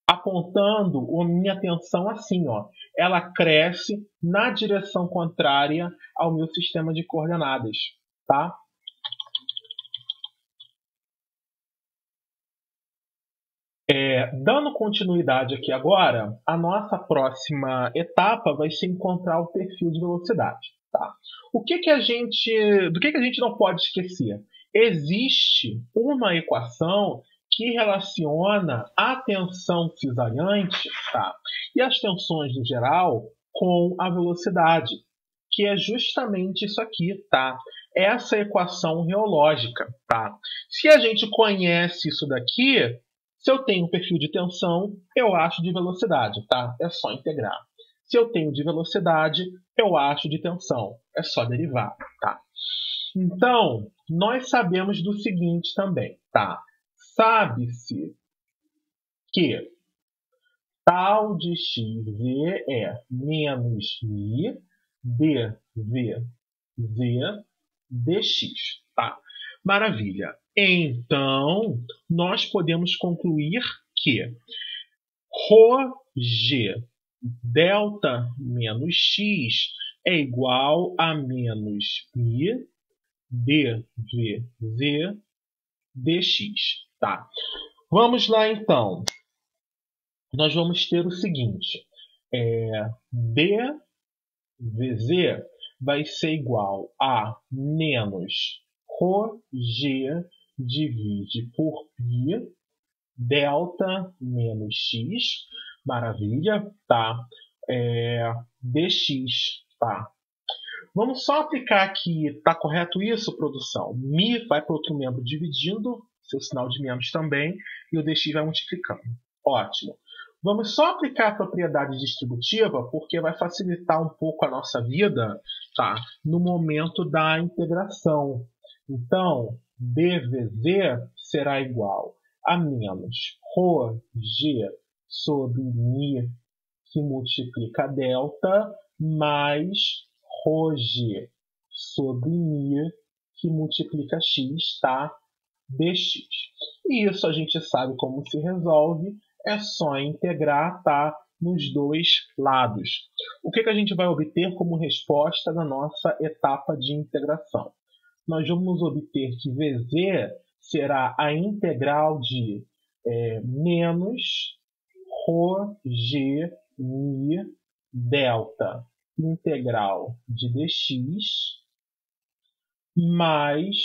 apontando a minha atenção assim, ó. Ela cresce na direção contrária ao meu sistema de coordenadas, tá? Dando continuidade aqui agora, a nossa próxima etapa vai ser encontrar o perfil de velocidade, tá? Do que a gente não pode esquecer? Existe uma equação que relaciona a tensão cesariante, tá? E as tensões no geral com a velocidade, que é justamente isso aqui, tá? Essa equação reológica, tá? Se a gente conhece isso daqui, se eu tenho um perfil de tensão, eu acho de velocidade, tá? É só integrar. Se eu tenho de velocidade, eu acho de tensão. É só derivar, tá? Então, nós sabemos do seguinte também, tá? Sabe-se que tal de xv é menos mi dvz dx, tá? Maravilha. Então, nós podemos concluir que ρg delta menos x é igual a menos mi dvz dx, tá? Vamos lá, então. Nós vamos ter o seguinte. dvz vai ser igual a menos ρg divide por π delta menos x. Maravilha, tá? Dx, tá? Vamos só aplicar aqui, tá correto isso, produção? Mi vai para outro membro dividindo, seu sinal de menos também, e o dx vai multiplicando. Ótimo. Vamos só aplicar a propriedade distributiva, porque vai facilitar um pouco a nossa vida, tá? No momento da integração. Então, dvz será igual a menos ρg sobre mi, que multiplica delta, mais ρg sobre mi, que multiplica x, tá? Dx. E isso a gente sabe como se resolve, é só integrar, tá? Nos dois lados. O que a gente vai obter como resposta na nossa etapa de integração? Nós vamos obter que Vz será a integral de menos ρg mi delta integral de dx mais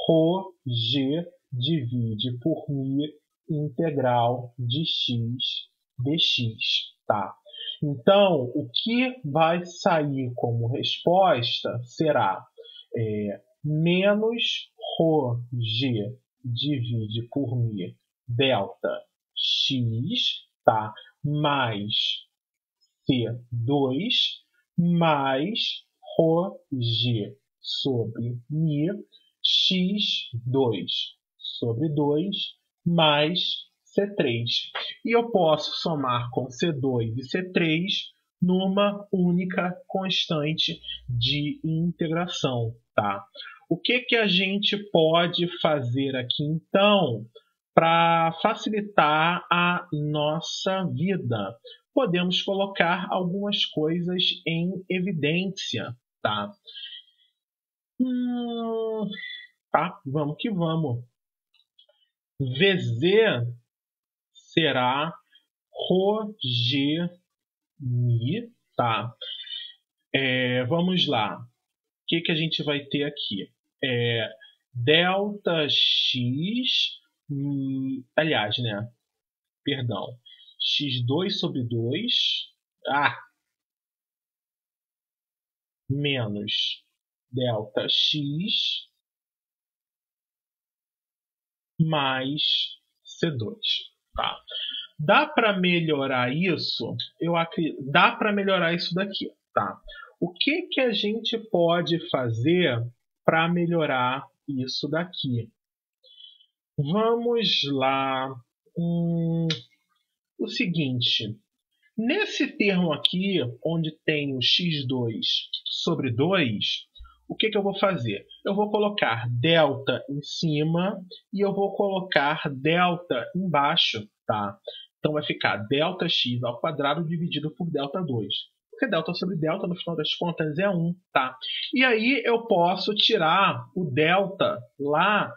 ρg divide por μ integral de x dx, tá? Então, o que vai sair como resposta será menos ρg divide por μ delta x, tá? Mais C2 mais ρg sobre μ x2 sobre 2 mais C3. E eu posso somar com C2 e C3 numa única constante de integração, tá? O que a gente pode fazer aqui, então, para facilitar a nossa vida? Podemos colocar algumas coisas em evidência, tá? Tá, vamos que vamos. VZ será ρg μ, tá? Vamos lá. O que a gente vai ter aqui? Delta x, aliás, né? Perdão. x2 sobre 2, menos delta x mais C2, tá? Dá para melhorar isso? Dá para melhorar isso daqui, tá? O que a gente pode fazer para melhorar isso daqui? Vamos lá. O seguinte, nesse termo aqui, onde tem o x2 sobre 2, o que eu vou fazer? Eu vou colocar delta em cima e eu vou colocar delta embaixo, tá? Então vai ficar delta x ao quadrado dividido por delta 2. Porque delta sobre delta, no final das contas, é 1, tá? E aí eu posso tirar o delta lá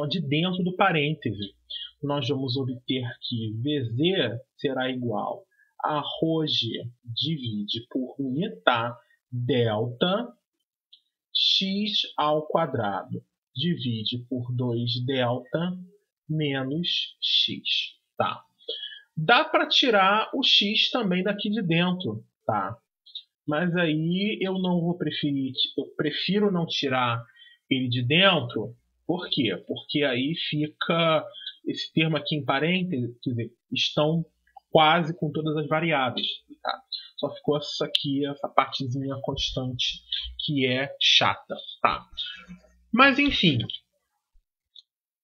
de dentro do parêntese. Nós vamos obter que VZ será igual a ρg divide por μ, tá? Delta x ao quadrado divide por 2 delta menos x, tá? Dá para tirar o x também daqui de dentro, tá? Mas aí eu prefiro não tirar ele de dentro. Por quê? Porque aí fica esse termo aqui em parênteses, quer dizer, estão quase com todas as variáveis, tá? Só ficou essa partezinha constante que é chata, tá? Mas enfim,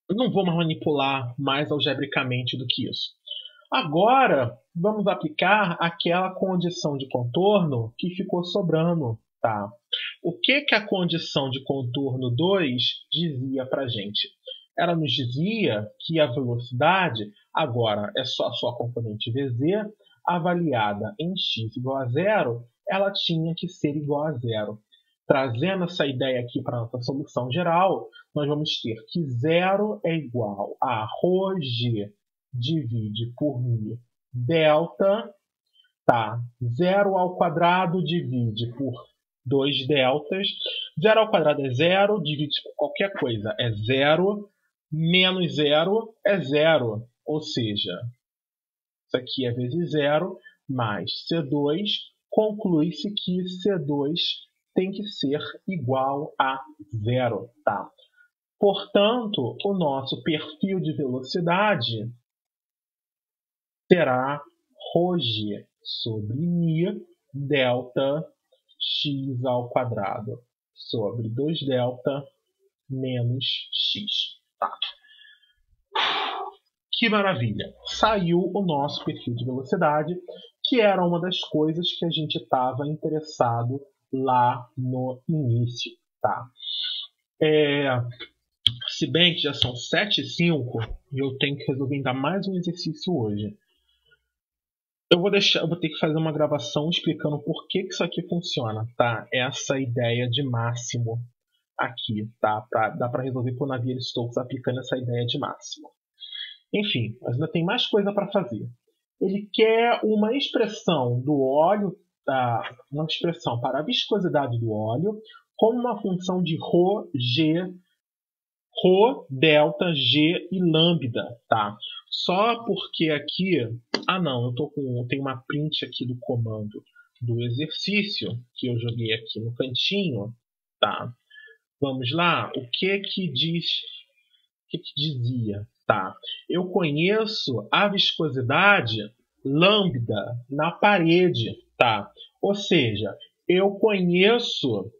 eu não vou mais manipular mais algebricamente do que isso. Agora, vamos aplicar aquela condição de contorno que ficou sobrando, tá? O que a condição de contorno 2 dizia para a gente? Ela nos dizia que a velocidade agora é só a sua componente VZ, avaliada em x igual a 0, ela tinha que ser igual a 0. Trazendo essa ideia aqui para a nossa solução geral, nós vamos ter que 0 é igual a ρg divide por μ delta, tá? 0 ao quadrado divide por 2 deltas. 0 ao quadrado é 0, divide por qualquer coisa é 0, menos 0 é 0. Ou seja, isso aqui é vezes 0, mais C2, conclui-se que C2 tem que ser igual a 0, tá? Portanto, o nosso perfil de velocidade será ρg sobre μ delta x ao quadrado sobre 2 delta menos x. Tá. Que maravilha! Saiu o nosso perfil de velocidade, que era uma das coisas que a gente estava interessado lá no início. Tá? Se bem que já são 7h05 e eu tenho que resolver ainda mais um exercício hoje. Eu vou ter que fazer uma gravação explicando por que isso aqui funciona, tá? Essa ideia de máximo aqui, tá? Dá para resolver por Navier-Stokes aplicando essa ideia de máximo. Enfim, mas ainda tem mais coisa para fazer. Ele quer uma expressão do óleo, uma expressão para a viscosidade do óleo como uma função de ρ, g, ρ, delta, g e lambda, tá? Só porque aqui... Ah, não, eu tenho uma print aqui do comando do exercício que eu joguei aqui no cantinho, tá? Vamos lá, o que que dizia, tá? Eu conheço a viscosidade lambda na parede, tá? Ou seja, eu conheço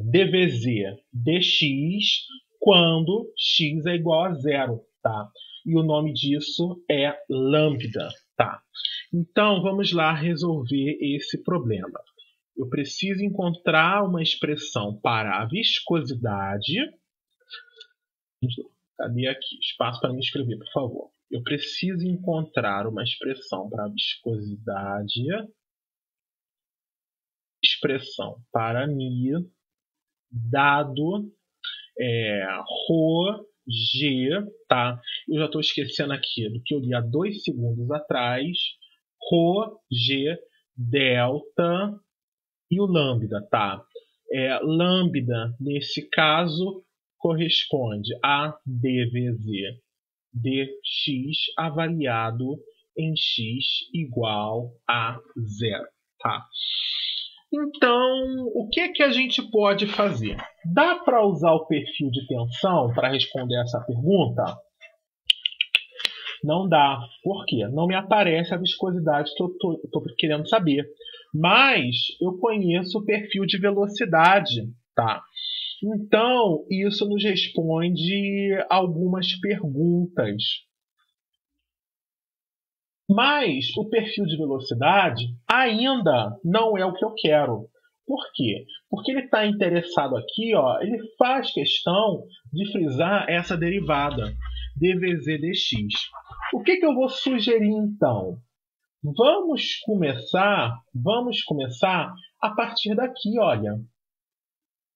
dvz dx quando x é igual a zero, tá? E o nome disso é lambda, tá? Então, vamos lá resolver esse problema. Eu preciso encontrar uma expressão para a viscosidade. Cadê aqui? Espaço para me escrever, por favor. Eu preciso encontrar uma expressão para a viscosidade. Expressão para μ, dado ρ, g, tá? Eu já estou esquecendo aqui do que eu li há 2 segundos atrás. Rho, g, delta e o lambda, tá? Lambda, nesse caso, corresponde a dvz dx avaliado em x igual a zero, tá? Então, o que a gente pode fazer? Dá para usar o perfil de tensão para responder essa pergunta? Não dá. Por quê? Não me aparece a viscosidade que eu estou querendo saber. Mas eu conheço o perfil de velocidade, tá? Então, isso nos responde algumas perguntas. Mas o perfil de velocidade ainda não é o que eu quero. Por quê? Porque ele está interessado aqui, ó, ele faz questão de frisar essa derivada, dvz dx. O que eu vou sugerir então? Vamos começar a partir daqui, olha.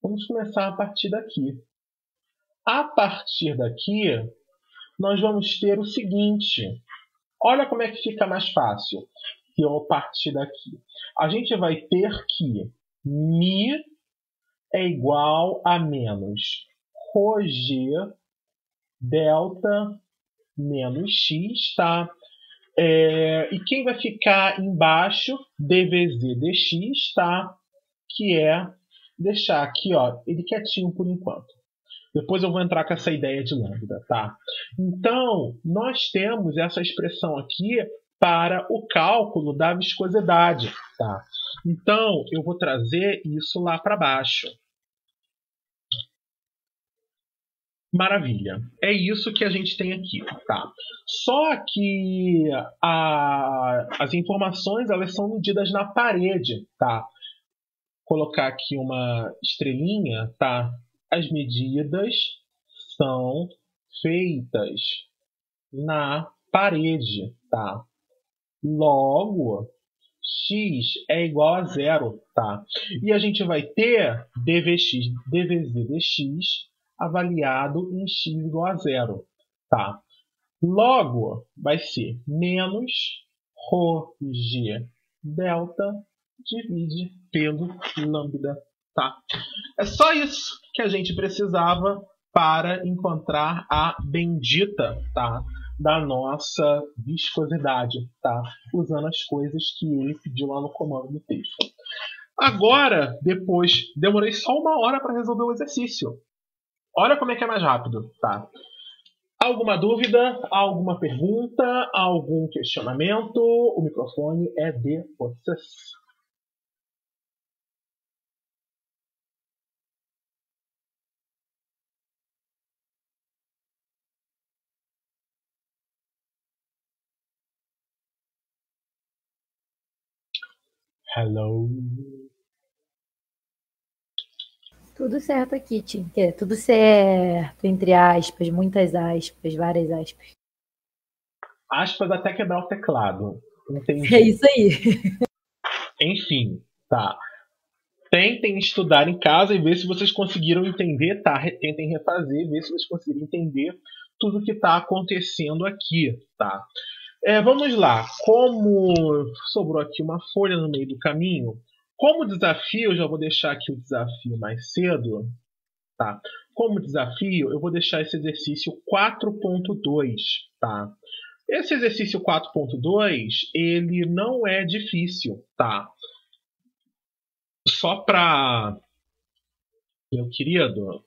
Vamos começar a partir daqui. A partir daqui, nós vamos ter o seguinte. Olha como é que fica mais fácil se eu partir daqui. A gente vai ter que μ é igual a menos ρg delta menos x, tá? E quem vai ficar embaixo? dvz dx, tá? Que é deixar aqui, ó, ele quietinho por enquanto. Depois eu vou entrar com essa ideia de lambda, tá? Então, nós temos essa expressão aqui para o cálculo da viscosidade, tá? Então, eu vou trazer isso lá para baixo. Maravilha. É isso que a gente tem aqui, tá? Só que as informações, elas são medidas na parede, tá? Vou colocar aqui uma estrelinha, tá? As medidas são feitas na parede, tá? Logo, x é igual a zero, tá? E a gente vai ter dvz dx avaliado em x igual a zero, tá? Logo, vai ser menos ρg delta divide pelo lambda, tá? É só isso que a gente precisava para encontrar a bendita, tá, da nossa viscosidade, tá? Usando as coisas que ele pediu lá no comando do texto. Agora, depois, demorei só 1 hora para resolver o exercício. Olha como é que é mais rápido, tá? Alguma dúvida? Alguma pergunta? Algum questionamento? O microfone é de vocês. Hello. Tudo certo aqui, Tim. Tudo certo, entre aspas, muitas aspas, várias aspas. Aspas até quebrar o teclado. Entendi. É isso aí. Enfim, tá. Tentem estudar em casa e ver se vocês conseguiram entender, tá? Tentem refazer, ver se vocês conseguiram entender tudo o que está acontecendo aqui, tá? Vamos lá. Como sobrou aqui uma folha no meio do caminho, Como desafio, eu já vou deixar aqui o desafio mais cedo. Tá? Como desafio, eu vou deixar esse exercício 4.2. Tá? Esse exercício 4.2, ele não é difícil. Tá? Só para... Meu querido...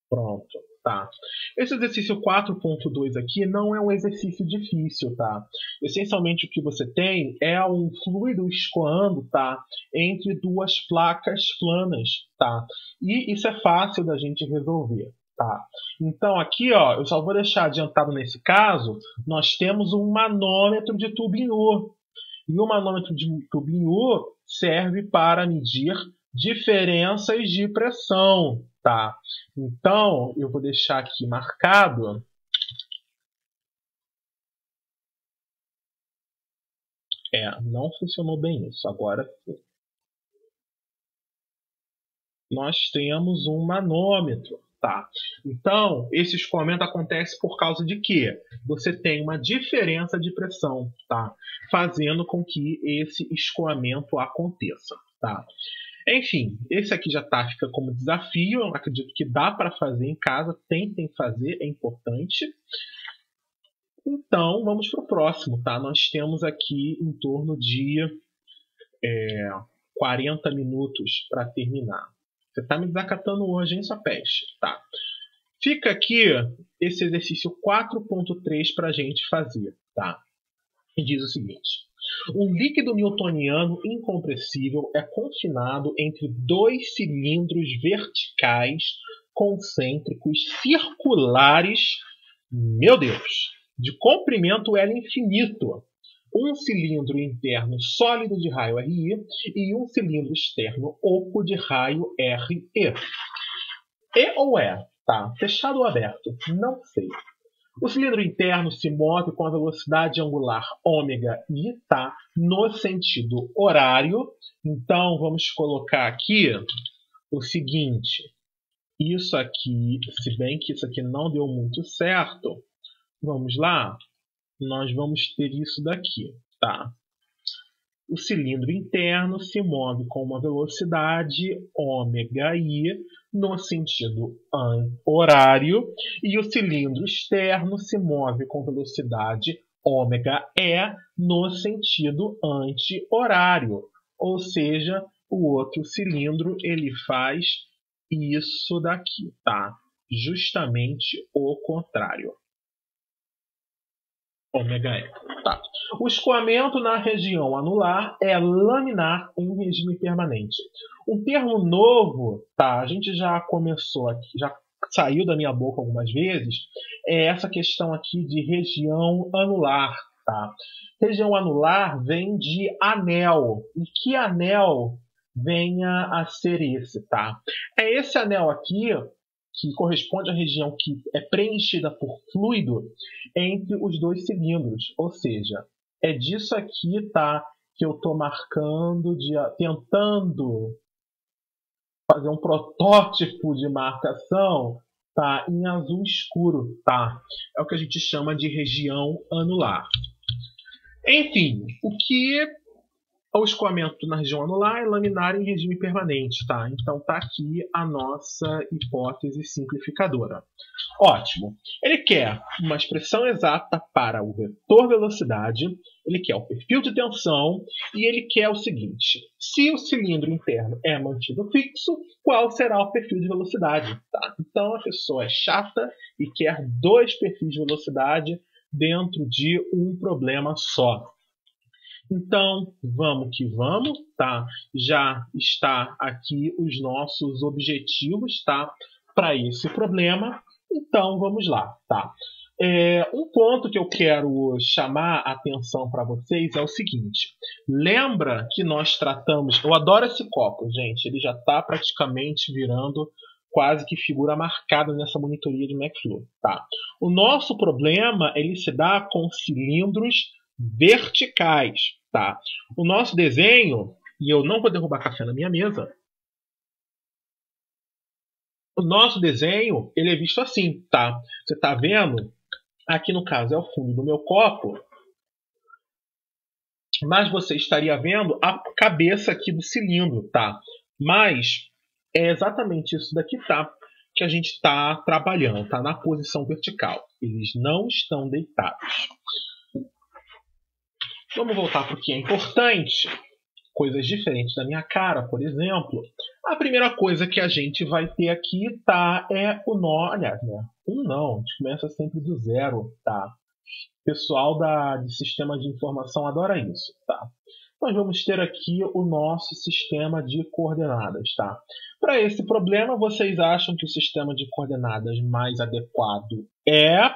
Pronto, tá. Esse exercício 4.2 aqui não é um exercício difícil, tá? Essencialmente o que você tem é um fluido escoando, tá? Entre duas placas planas, tá? E isso é fácil da gente resolver, tá? Então aqui, ó, eu só vou deixar adiantado nesse caso, nós temos um manômetro de tubinho. E o manômetro de tubinho serve para medir diferenças de pressão, tá? Então, eu vou deixar aqui marcado. Não funcionou bem isso. Agora nós temos um manômetro, tá? Então, esse escoamento acontece por causa de quê? Você tem uma diferença de pressão, tá? Fazendo com que esse escoamento aconteça, tá? Enfim, esse aqui já fica como desafio. Eu acredito que dá para fazer em casa. Tentem fazer, é importante. Então, vamos para o próximo, tá? Nós temos aqui em torno de 40 minutos para terminar. Você está me desacatando hoje, hein, sua peste? Tá. Fica aqui esse exercício 4.3 para a gente fazer, tá? E diz o seguinte. Um líquido newtoniano incompressível é confinado entre dois cilindros verticais concêntricos circulares, meu Deus, de comprimento L infinito. Um cilindro interno sólido de raio RI e um cilindro externo oco de raio RE. E ou é? Tá. Fechado ou aberto? Não sei. O cilindro interno se move com a velocidade angular ômega i, tá? No sentido horário. Então, vamos colocar aqui o seguinte. Isso aqui, se bem que isso aqui não deu muito certo, vamos lá? Nós vamos ter isso daqui, tá? O cilindro interno se move com uma velocidade ômega i no sentido horário e o cilindro externo se move com velocidade ômega e no sentido anti-horário. Ou seja, o outro cilindro ele faz isso daqui, tá? Justamente o contrário. Ômega E. Tá. O escoamento na região anular é laminar em regime permanente. Um termo novo, tá? A gente já começou aqui, já saiu da minha boca algumas vezes, é essa questão aqui de região anular, tá? Região anular vem de anel. E que anel venha a ser esse, tá? É esse anel aqui que corresponde à região que é preenchida por fluido entre os dois cilindros. Ou seja, é disso aqui, tá, que eu estou marcando, tentando fazer um protótipo de marcação, tá, em azul escuro. Tá? É o que a gente chama de região anular. Enfim, o que o escoamento na região anular é laminar em regime permanente, tá? Então tá aqui a nossa hipótese simplificadora. Ótimo. Ele quer uma expressão exata para o vetor velocidade, ele quer o perfil de tensão e ele quer o seguinte: se o cilindro interno é mantido fixo, qual será o perfil de velocidade? Tá? Então a pessoa é chata e quer dois perfis de velocidade dentro de um problema só. Então, vamos que vamos, tá? Já está aqui os nossos objetivos, tá? Para esse problema. Então, vamos lá, tá? Um ponto que eu quero chamar a atenção para vocês é o seguinte. Lembra que nós tratamos... Eu adoro esse copo, gente. Ele já está praticamente virando quase que figura marcada nessa monitoria de McFlow, tá? O nosso problema, ele se dá com cilindros verticais, tá? O nosso desenho, e eu não vou derrubar café na minha mesa, o nosso desenho, ele é visto assim, tá? Você tá vendo? Aqui no caso é o fundo do meu copo. mas você estaria vendo a cabeça aqui do cilindro, tá? Mas é exatamente isso daqui, tá? Que a gente está trabalhando, tá? Na posição vertical. Eles não estão deitados. Vamos voltar para o que é importante. Coisas diferentes da minha cara, por exemplo. A primeira coisa que a gente vai ter aqui, tá? É o nó. Aliás, né? Não. A gente começa sempre do zero, tá? O pessoal de sistema de informação adora isso, tá? Nós vamos ter aqui o nosso sistema de coordenadas, tá? Para esse problema, vocês acham que o sistema de coordenadas mais adequado é...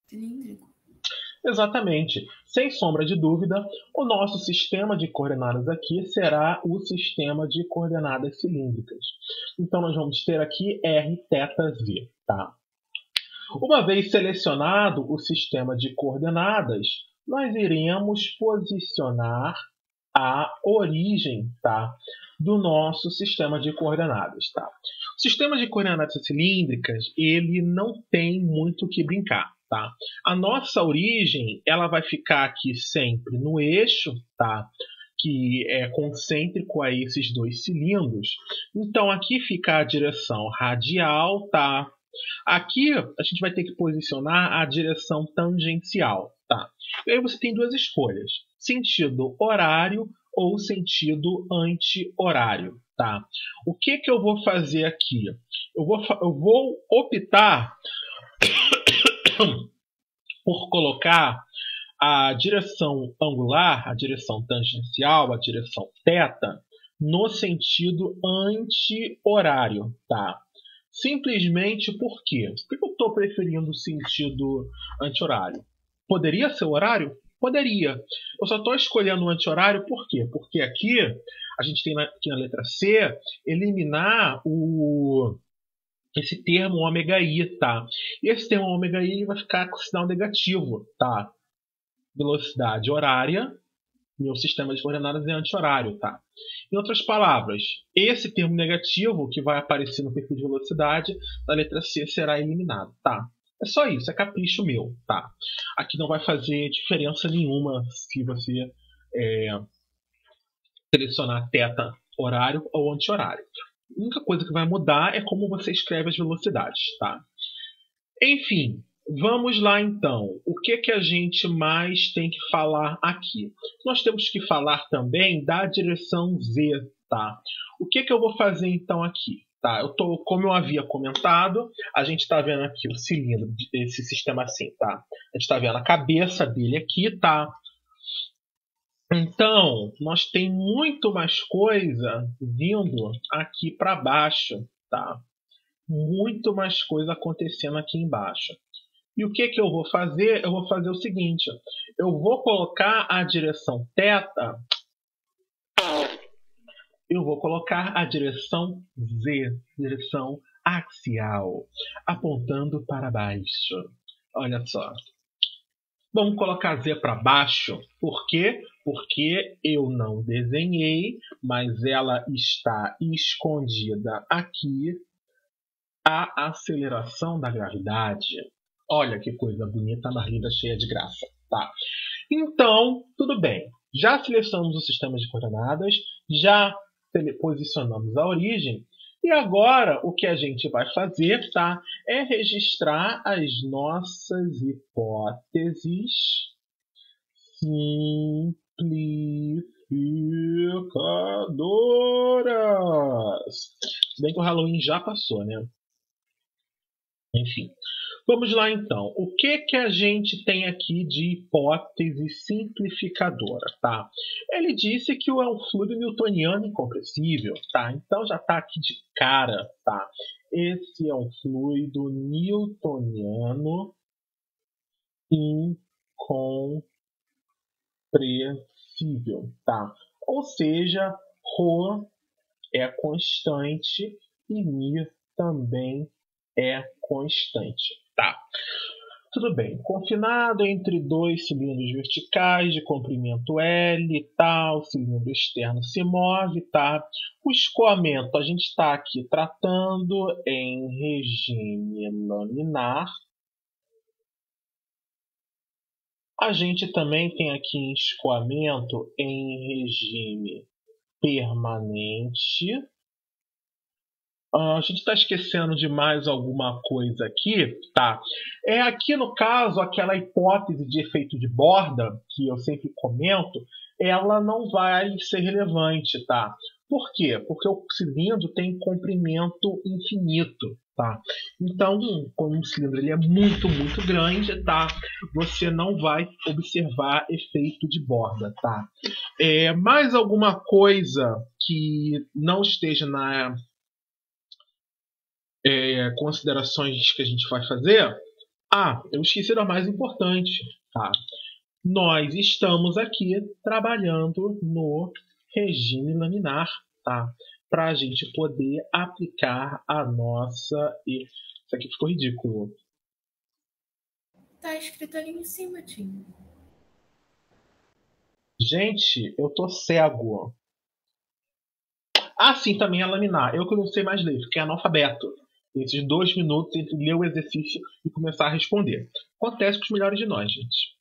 Cilíndrico. Exatamente. Sem sombra de dúvida, o nosso sistema de coordenadas aqui será o sistema de coordenadas cilíndricas. Então, nós vamos ter aqui r, θ, z, tá? Uma vez selecionado o sistema de coordenadas, nós iremos posicionar a origem, tá, do nosso sistema de coordenadas. Tá? O sistema de coordenadas cilíndricas ele não tem muito o que brincar. Tá? A nossa origem ela vai ficar aqui sempre no eixo, tá? Que é concêntrico a esses dois cilindros. Então, aqui fica a direção radial, tá? Aqui a gente vai ter que posicionar a direção tangencial, tá? E aí você tem duas escolhas: sentido horário ou sentido anti-horário, tá? O que eu vou fazer aqui? Eu vou optar por colocar a direção angular, a direção tangencial, a direção θ, no sentido anti-horário, tá? Simplesmente por quê? Por que eu estou preferindo o sentido anti-horário? Poderia ser o horário? Poderia. Eu só estou escolhendo o anti-horário por quê? Porque aqui a gente tem aqui na letra C eliminar esse termo ômega-i, tá? E esse termo ômega-i vai ficar com sinal negativo, tá? Velocidade horária, meu sistema de coordenadas é anti-horário, tá? Em outras palavras, esse termo negativo que vai aparecer no perfil de velocidade da letra C será eliminado, tá? É só isso, é capricho meu, tá? Aqui não vai fazer diferença nenhuma se você selecionar θ horário ou anti-horário. A única coisa que vai mudar é como você escreve as velocidades, tá? Enfim, vamos lá então. O que a gente mais tem que falar aqui? Nós temos que falar também da direção Z, tá? O que eu vou fazer então aqui? Tá? Como eu havia comentado, a gente está vendo aqui o cilindro desse sistema assim, tá? A gente está vendo a cabeça dele aqui, tá? Então, nós tem muito mais coisa vindo aqui para baixo, tá? Muito mais coisa acontecendo aqui embaixo. E o que eu vou fazer? Eu vou fazer o seguinte. Eu vou colocar a direção θ. Eu vou colocar a direção Z, direção axial, apontando para baixo. Olha só. Vamos colocar Z para baixo. Por quê? Porque eu não desenhei, mas ela está escondida aqui. A aceleração da gravidade. Olha que coisa bonita, a barriga cheia de graça. Tá? Então, tudo bem. Já selecionamos o sistema de coordenadas, já posicionamos a origem, e agora o que a gente vai fazer, tá, é registrar as nossas hipóteses simplificadoras. Se bem que o Halloween já passou, né? Enfim. Vamos lá então. O que a gente tem aqui de hipótese simplificadora, tá? Ele disse que é um fluido newtoniano incompressível, tá? Então já está aqui de cara, tá? Esse é um fluido newtoniano incompressível, tá? Ou seja, ρ é constante e μ também é constante. Tá. Tudo bem. Confinado entre dois cilindros verticais de comprimento L, tá? O cilindro externo se move, tá? O escoamento a gente está aqui tratando em regime laminar. A gente também tem aqui escoamento em regime permanente. A gente está esquecendo de mais alguma coisa aqui, tá? Aqui no caso, aquela hipótese de efeito de borda, que eu sempre comento, ela não vai ser relevante, tá? Por quê? Porque o cilindro tem comprimento infinito, tá? Então, como um cilindro ele é muito, muito grande, tá? Você não vai observar efeito de borda, tá? Mais alguma coisa que não esteja na considerações que a gente vai fazer? Eu esqueci da mais importante, tá? Nós estamos aqui trabalhando no regime laminar, tá? Para a gente poder aplicar a nossa... Isso aqui ficou ridículo. Tá escrito ali em cima, Tim. Gente, eu tô cego. Sim, também é laminar. Eu que não sei mais ler, fiquei analfabeto. Esses 2 minutos entre ler o exercício e começar a responder. Acontece com os melhores de nós, gente.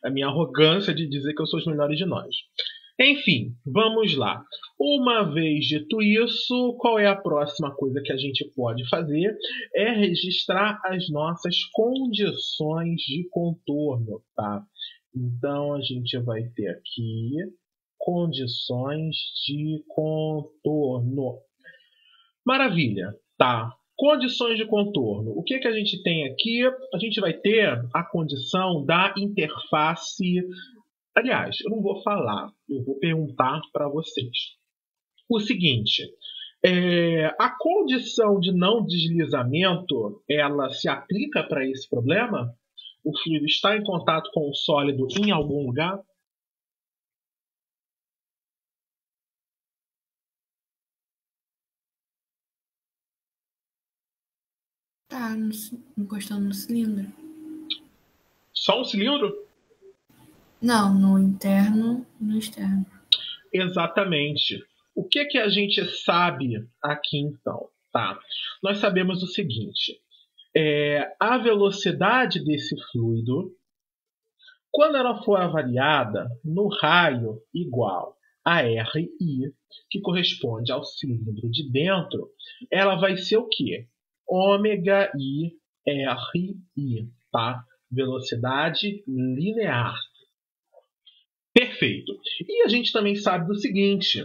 A minha arrogância de dizer que eu sou os melhores de nós. Enfim, vamos lá. Uma vez dito isso, qual é a próxima coisa que a gente pode fazer? É registrar as nossas condições de contorno, tá? Então, a gente vai ter aqui condições de contorno. Maravilha, tá? Condições de contorno. O que a gente tem aqui? A gente vai ter a condição da interface. Aliás, eu não vou falar, eu vou perguntar para vocês. O seguinte, a condição de não deslizamento, ela se aplica para esse problema? O fluido está em contato com o sólido em algum lugar? Tá encostando no cilindro? Só um cilindro? Não, no interno e no externo. Exatamente. O que a gente sabe aqui então? Tá? Nós sabemos o seguinte. A velocidade desse fluido, quando ela for avaliada no raio igual a RI, que corresponde ao cilindro de dentro, ela vai ser o quê? Ômega I RI, tá? Velocidade linear. Perfeito. E a gente também sabe do seguinte,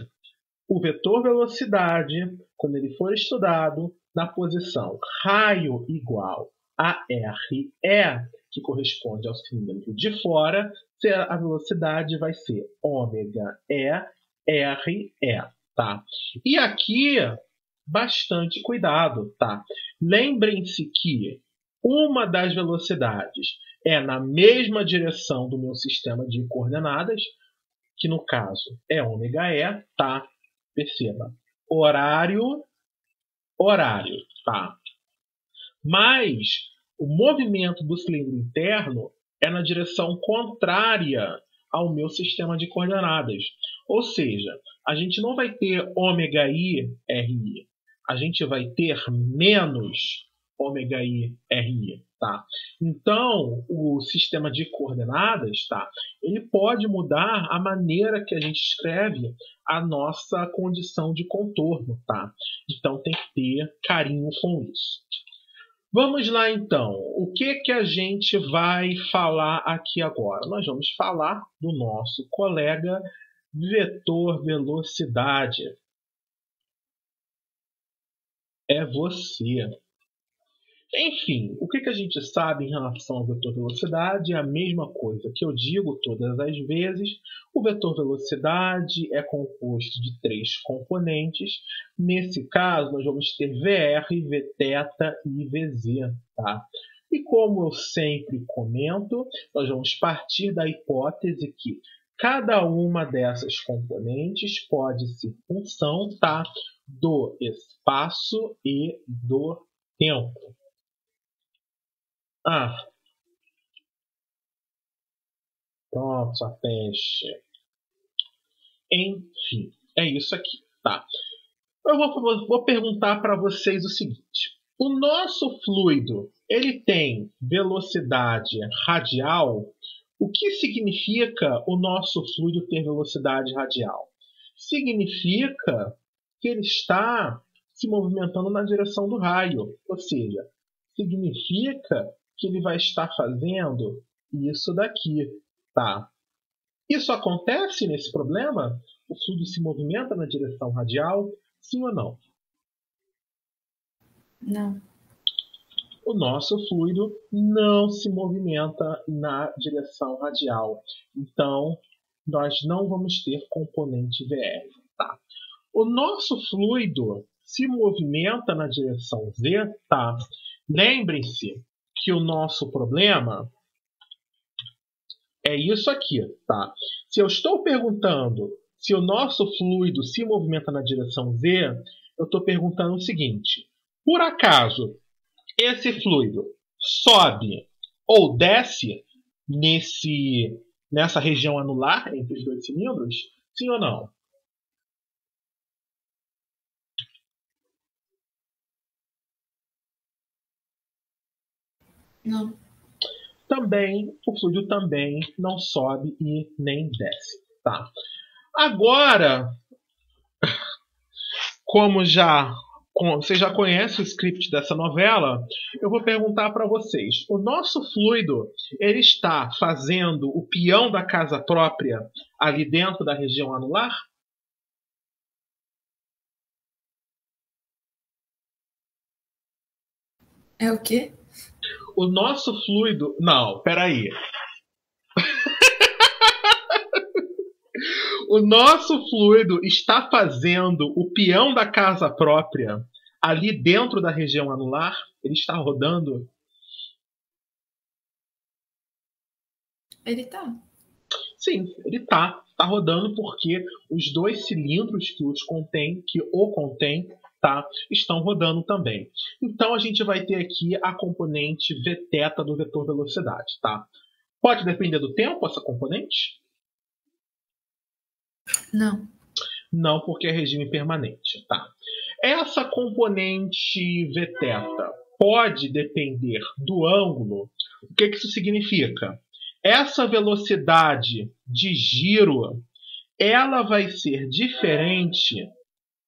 o vetor velocidade, quando ele for estudado na posição raio igual a RE, que corresponde ao cilindro de fora, a velocidade vai ser ômega E RE, tá? E aqui, bastante cuidado, tá? Lembrem-se que uma das velocidades é na mesma direção do meu sistema de coordenadas, que no caso é ômega E, tá? Perceba, horário, tá? Mas o movimento do cilindro interno é na direção contrária ao meu sistema de coordenadas. Ou seja, a gente não vai ter ômega I RI, a gente vai ter menos ômega I RI, tá? Então, o sistema de coordenadas, tá? Ele pode mudar a maneira que a gente escreve a nossa condição de contorno, tá? Então, tem que ter carinho com isso. Vamos lá, então. O que a gente vai falar aqui agora? Nós vamos falar do nosso colega vetor velocidade. É você. Enfim, o que a gente sabe em relação ao vetor velocidade é a mesma coisa que eu digo todas as vezes. O vetor velocidade é composto de 3 componentes. Nesse caso, nós vamos ter VR, Vθ e Vz. Tá? E como eu sempre comento, nós vamos partir da hipótese que cada uma dessas componentes pode ser função, tá, do espaço e do tempo. Pronto, sua peste. Enfim, é isso aqui, tá? Eu vou perguntar para vocês o seguinte. O nosso fluido, ele tem velocidade radial? O que significa o nosso fluido ter velocidade radial? Significa que ele está se movimentando na direção do raio. Ou seja, significa que ele vai estar fazendo isso daqui, tá? Isso acontece nesse problema? O fluido se movimenta na direção radial? Sim ou não? Não. O nosso fluido não se movimenta na direção radial. Então, nós não vamos ter componente VR. Tá? O nosso fluido se movimenta na direção Z. Tá? Lembrem-se que o nosso problema é isso aqui. Tá? Se eu estou perguntando se o nosso fluido se movimenta na direção Z, eu estou perguntando o seguinte. Por acaso, esse fluido sobe ou desce nessa região anular entre os dois cilindros? Sim ou não? Não. Também, o fluido também não sobe e nem desce. Tá? Agora, como você já conhece o script dessa novela, eu vou perguntar para vocês. O nosso fluido, ele está fazendo o peão da casa própria ali dentro da região anular? É o quê? O nosso fluido... Não, peraí. O nosso fluido está fazendo o peão da casa própria ali dentro da região anular? Ele está rodando? Ele tá. Sim, ele está. Está rodando porque os dois cilindros que o contém, tá, estão rodando também. Então a gente vai ter aqui a componente Vθ do vetor velocidade. Tá? Pode depender do tempo essa componente? Não. Não, porque é regime permanente. Tá? Essa componente Vθ pode depender do ângulo. O que isso significa? Essa velocidade de giro, ela vai ser diferente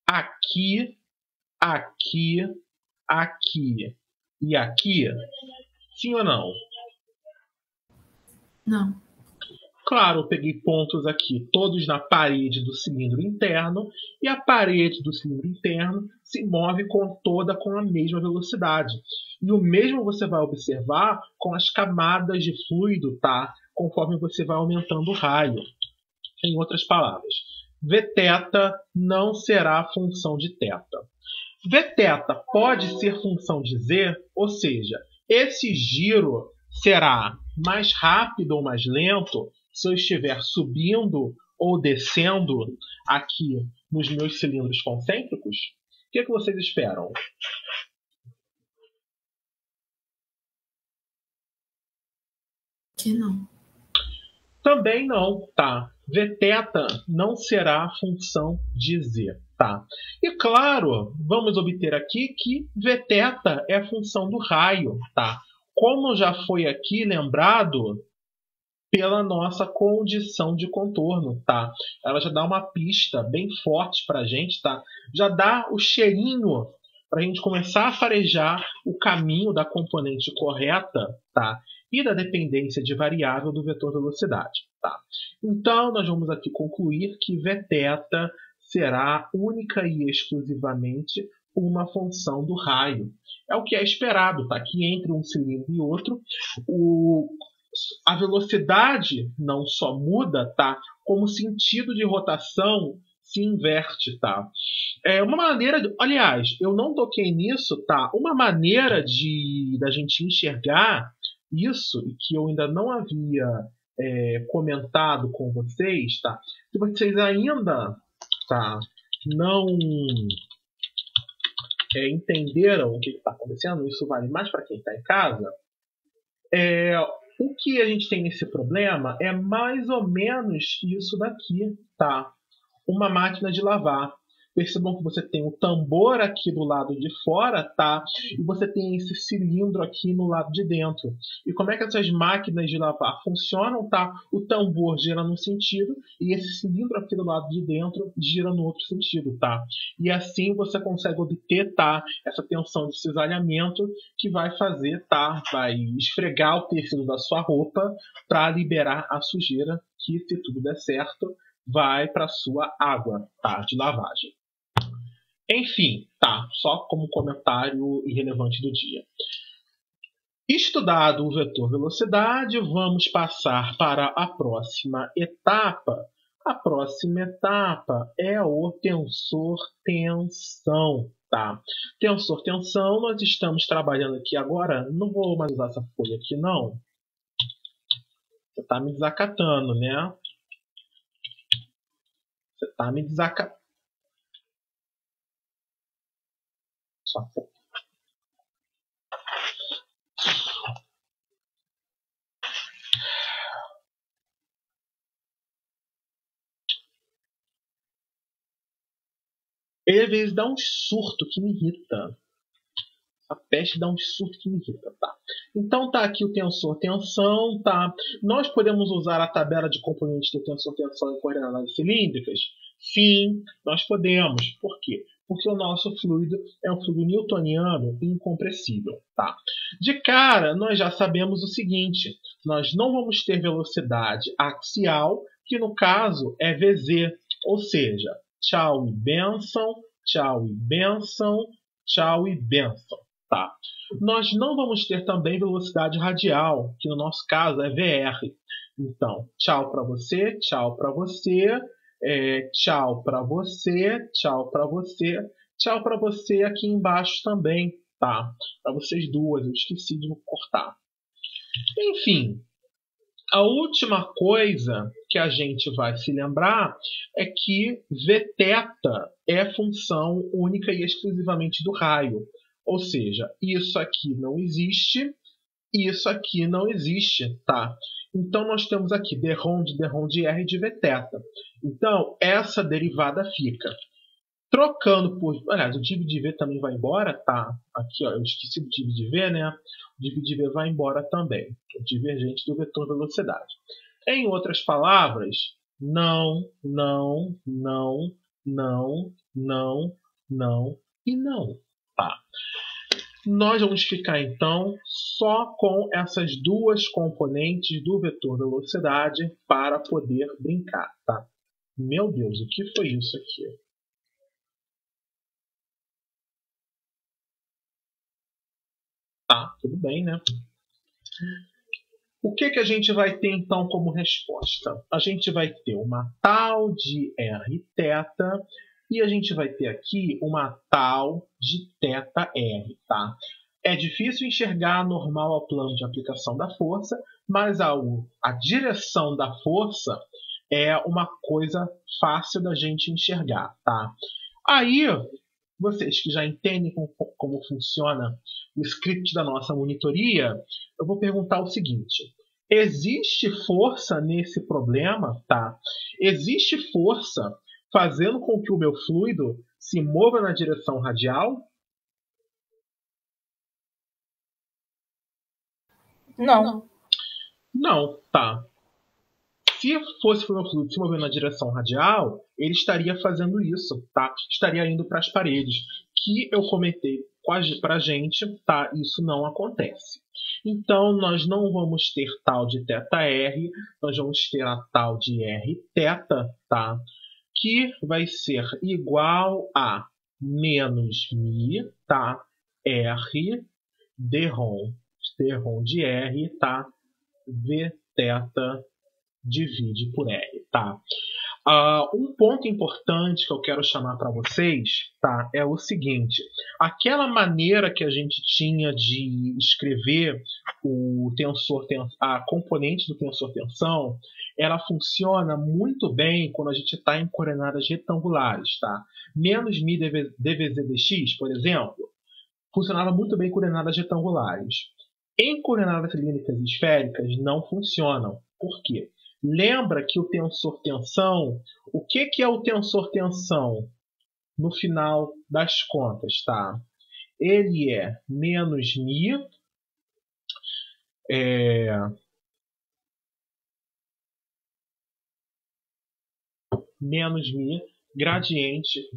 aqui, aqui, aqui e aqui? Sim ou não? Não. Claro, eu peguei pontos aqui, todos na parede do cilindro interno, e a parede do cilindro interno se move com a mesma velocidade. E o mesmo você vai observar com as camadas de fluido, tá? Conforme você vai aumentando o raio. Em outras palavras, Vθ não será função de θ. Vθ pode ser função de Z, ou seja, esse giro será mais rápido ou mais lento se eu estiver subindo ou descendo aqui nos meus cilindros concêntricos. O que vocês esperam? Que não. Também não, tá? Vθ não será função de Z, tá? E claro, vamos obter aqui que Vθ é função do raio, tá? Como já foi aqui lembrado pela nossa condição de contorno, tá? Ela já dá uma pista bem forte para a gente, tá? Já dá o cheirinho para a gente começar a farejar o caminho da componente correta, tá? E da dependência de variável do vetor velocidade, tá? Então, nós vamos aqui concluir que Vθ será única e exclusivamente uma função do raio. É o que é esperado, tá? Que entre um cilindro e outro, a velocidade não só muda, tá? Como o sentido de rotação se inverte, tá? É uma maneira, aliás, eu não toquei nisso, tá? Uma maneira da gente enxergar isso, e que eu ainda não havia comentado com vocês, tá? Se vocês ainda, tá, não entenderam o que está acontecendo, isso vale mais para quem está em casa. O que a gente tem nesse problema é mais ou menos isso daqui, tá? Uma máquina de lavar. Percebam que você tem o tambor aqui do lado de fora, tá? E você tem esse cilindro aqui no lado de dentro. E como é que essas máquinas de lavar funcionam, tá? O tambor gira num sentido e esse cilindro aqui do lado de dentro gira no outro sentido, tá? E assim você consegue obter, tá? Essa tensão de cisalhamento que vai fazer, tá? Vai esfregar o tecido da sua roupa para liberar a sujeira que, se tudo der certo, vai para sua água, tá? De lavagem. Enfim, tá, só como comentário irrelevante do dia. Estudado o vetor velocidade, vamos passar para a próxima etapa. A próxima etapa é o tensor tensão, tá? Tensor tensão, nós estamos trabalhando aqui agora, não vou mais usar essa folha aqui não. Você tá me desacatando, né? Você tá me desacatando. Ele às vezes dá um surto que me irrita. A peste dá um surto que me irrita, tá? Então tá aqui o tensor tensão, tá? Nós podemos usar a tabela de componentes do tensor tensão em coordenadas cilíndricas? Sim, nós podemos. Por quê? Porque o nosso fluido é um fluido newtoniano incompressível, tá? De cara, nós já sabemos o seguinte: nós não vamos ter velocidade axial, que no caso é Vz, ou seja, tchau e bênção, tchau e bênção, tchau e bênção, tá? Nós não vamos ter também velocidade radial, que no nosso caso é Vr. Então, tchau para você, tchau para você. Tchau para você, tchau para você, tchau para você aqui embaixo também, tá? Para vocês duas, eu esqueci de cortar. Enfim, a última coisa que a gente vai se lembrar é que Vθ é função única e exclusivamente do raio. Ou seja, isso aqui não existe, isso aqui não existe, tá? Então, nós temos aqui dρ de R de Vθ. Então, essa derivada fica. Trocando por... Aliás, o div de V também vai embora, tá? Aqui, ó, eu esqueci do div de V, né? O div de V vai embora também. O divergente do vetor velocidade. Em outras palavras, não, não, não, não, não, não e não, tá? Nós vamos ficar, então, só com essas duas componentes do vetor velocidade para poder brincar, tá? Meu Deus, o que foi isso aqui? Tá, tudo bem, né? O que a gente vai ter, então, como resposta? A gente vai ter uma tal de Rθ e a gente vai ter aqui uma tal de θr, tá? É difícil enxergar normal ao plano de aplicação da força, mas a direção da força é uma coisa fácil da gente enxergar, tá? Aí, vocês que já entendem como funciona o script da nossa monitoria, eu vou perguntar o seguinte: existe força nesse problema, tá? Existe força fazendo com que o meu fluido se mova na direção radial? Não. Não, tá. Se fosse o meu fluido se mover na direção radial, ele estaria fazendo isso, tá? Estaria indo para as paredes. Que eu comentei para a gente, tá? Isso não acontece. Então, nós não vamos ter tal de θr, nós vamos ter a tal de Rθ, tá? Que vai ser igual a menos μ, tá? R dρ de R, tá? Vθ divide por R, tá? Um ponto importante que eu quero chamar para vocês, tá? É o seguinte: aquela maneira que a gente tinha de escrever a componente do tensor tensão, ela funciona muito bem quando a gente está em coordenadas retangulares, tá? Menos μ dvz dx, por exemplo, funcionava muito bem em coordenadas retangulares. Em coordenadas cilíndricas e esféricas não funcionam. Por quê? Lembra que o tensor tensão, o que é o tensor tensão no final das contas, tá? Ele é menos μ, gradiente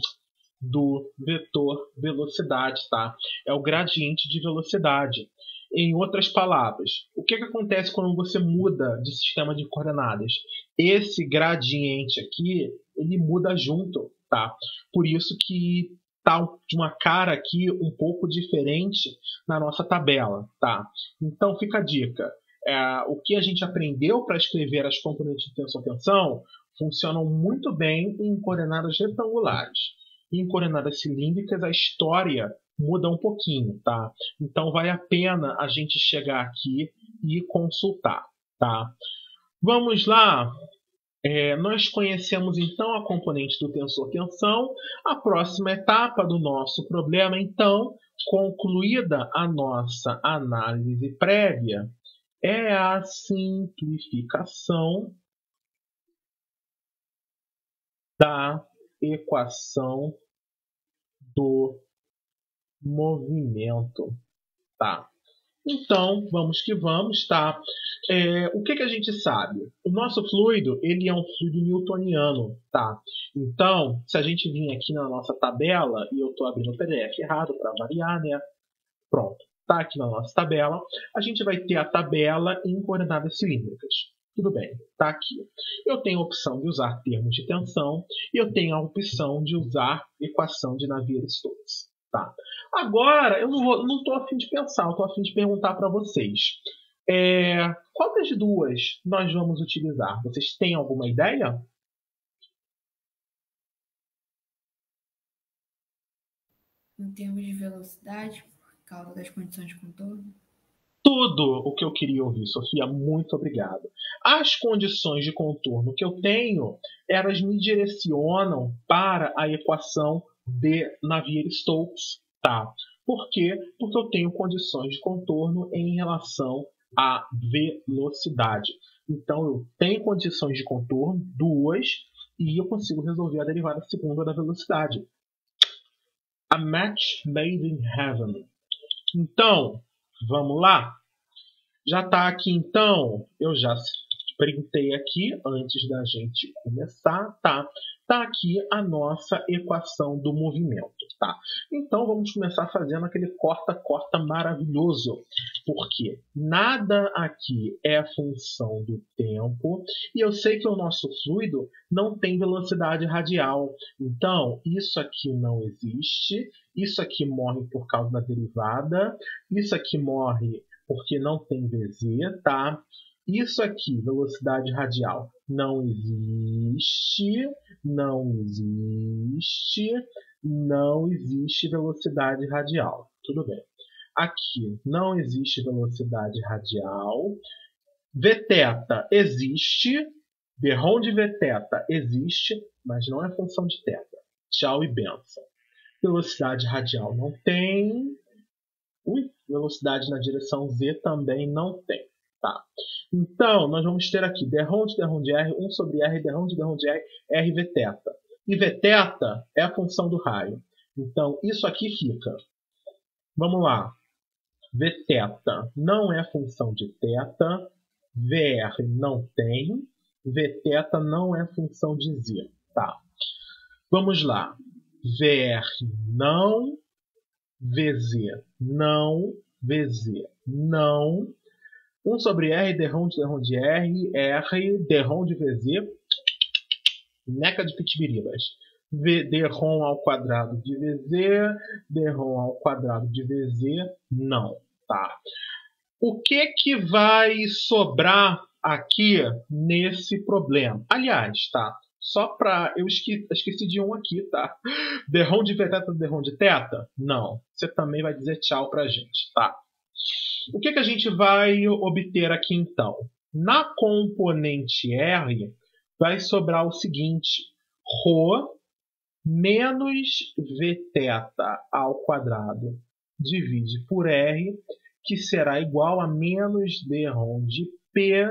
do vetor velocidade, tá? É o gradiente de velocidade. Em outras palavras, o que acontece quando você muda de sistema de coordenadas? Esse gradiente aqui, ele muda junto, tá? Por isso que tá de uma cara aqui um pouco diferente na nossa tabela, tá? Então fica a dica. O que a gente aprendeu para escrever as componentes de tensão-tensão funcionam muito bem em coordenadas retangulares. Em coordenadas cilíndricas, a história muda um pouquinho, tá? Então, vale a pena a gente chegar aqui e consultar, tá? Vamos lá. Nós conhecemos, então, a componente do tensor-tensão. A próxima etapa do nosso problema, então, concluída a nossa análise prévia, é a simplificação da equação do movimento, tá? Então, vamos que vamos, tá? O que a gente sabe? O nosso fluido, ele é um fluido newtoniano, tá? Então, se a gente vir aqui na nossa tabela, e eu estou abrindo o PDF errado para variar, né? Pronto, tá aqui na nossa tabela. A gente vai ter a tabela em coordenadas cilíndricas. Tudo bem, tá aqui. Eu tenho a opção de usar termos de tensão e eu tenho a opção de usar equação de Navier-Stokes. Tá. Agora, eu não estou a fim de pensar, eu estou a fim de perguntar para vocês. Qual das duas nós vamos utilizar? Vocês têm alguma ideia? Em termos de velocidade, por causa das condições de contorno? Tudo o que eu queria ouvir, Sofia. Muito obrigado. As condições de contorno que eu tenho, elas me direcionam para a equação de Navier-Stokes, tá? Por quê? Porque eu tenho condições de contorno em relação à velocidade. Então, eu tenho condições de contorno, duas, e eu consigo resolver a derivada segunda da velocidade. A match made in heaven. Então, vamos lá? Já está aqui, então. Eu já printei aqui antes da gente começar, tá? Tá aqui a nossa equação do movimento, tá? Então, vamos começar fazendo aquele corta-corta maravilhoso. Porque nada aqui é função do tempo. E eu sei que o nosso fluido não tem velocidade radial. Então, isso aqui não existe. Isso aqui morre por causa da derivada. Isso aqui morre porque não tem VZ, tá? Isso aqui, velocidade radial, não existe, não existe, não existe velocidade radial. Tudo bem. Aqui não existe velocidade radial. Vθ existe, derrom de Vθ existe, mas não é função de θ. Tchau e benção. Velocidade radial não tem. Velocidade na direção Z também não tem. Tá? Então, nós vamos ter aqui derrom de R, 1 sobre R, derrom de R, R Vθ. E Vθ é a função do raio. Então, isso aqui fica. Vamos lá. Vθ não é função de θ. VR não tem. Vθ não é função de Z. Tá? Vamos lá. VR não. VZ não. VZ não. 1 sobre R, derrom de R, R, derrom de VZ, neca de pitibiribas. Derrom ao quadrado de VZ, derrom ao quadrado de VZ, não. Tá? O que vai sobrar aqui nesse problema? Aliás, tá? Só para... Eu esqueci de um aqui, tá? Derrom de Vθ, derrom de θ? Não. Você também vai dizer tchau pra gente, tá? O que a gente vai obter aqui, então? Na componente R, vai sobrar o seguinte. Ρ menos Vθ ao quadrado divide por R que será igual a menos d-ROM de P,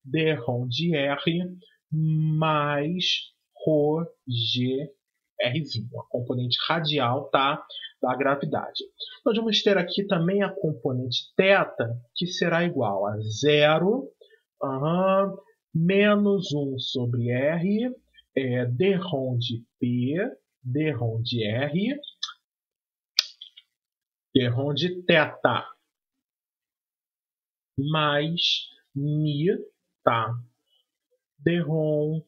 d-ROM de R, mais ρg Rzinho, a componente radial, tá, da gravidade. Nós vamos ter aqui também a componente θ, que será igual a 0, menos 1 sobre R, d-ROM de P, d-ROM de R, d-ROM de θ, mais μ, tá, d-ROM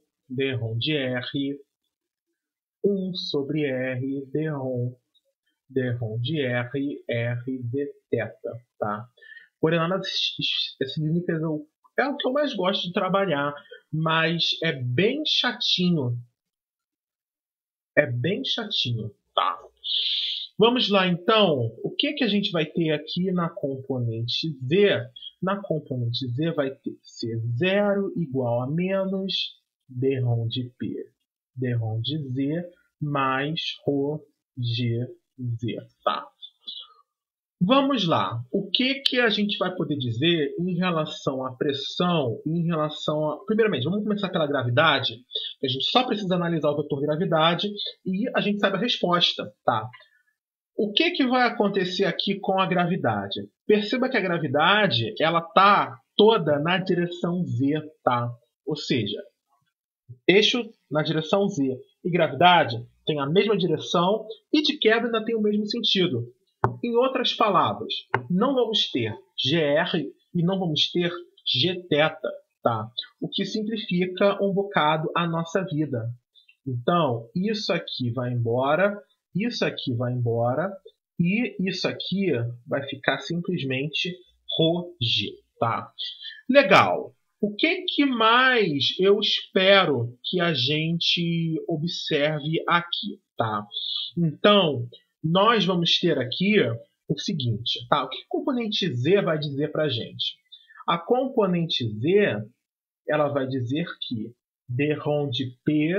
de R, 1 sobre R, d-ROM de R, R dθ, tá? Coordenadas cilíndricas é o que eu mais gosto de trabalhar, mas é bem chatinho. É bem chatinho, tá? Vamos lá, então. O que a gente vai ter aqui na componente Z? Na componente Z vai ser 0 igual a menos d-ROM de P, d-ROM de Z, mais ρgz, tá? Vamos lá. O que a gente vai poder dizer em relação à pressão, em relação a... Primeiramente, vamos começar pela gravidade. A gente só precisa analisar o vetor gravidade e a gente sabe a resposta, tá? O que vai acontecer aqui com a gravidade? Perceba que a gravidade, ela tá toda na direção Z, tá? Ou seja, eixo na direção Z e gravidade tem a mesma direção e de quebra ainda tem o mesmo sentido. Em outras palavras, não vamos ter GR e não vamos ter Gθ, tá? O que simplifica um bocado a nossa vida. Então, isso aqui vai embora, isso aqui vai embora e isso aqui vai ficar simplesmente ρg, tá? Legal. O que mais eu espero que a gente observe aqui, tá? Então, nós vamos ter aqui o seguinte, tá? O que a componente Z vai dizer para a gente? A componente Z, ela vai dizer que d-ROM de P,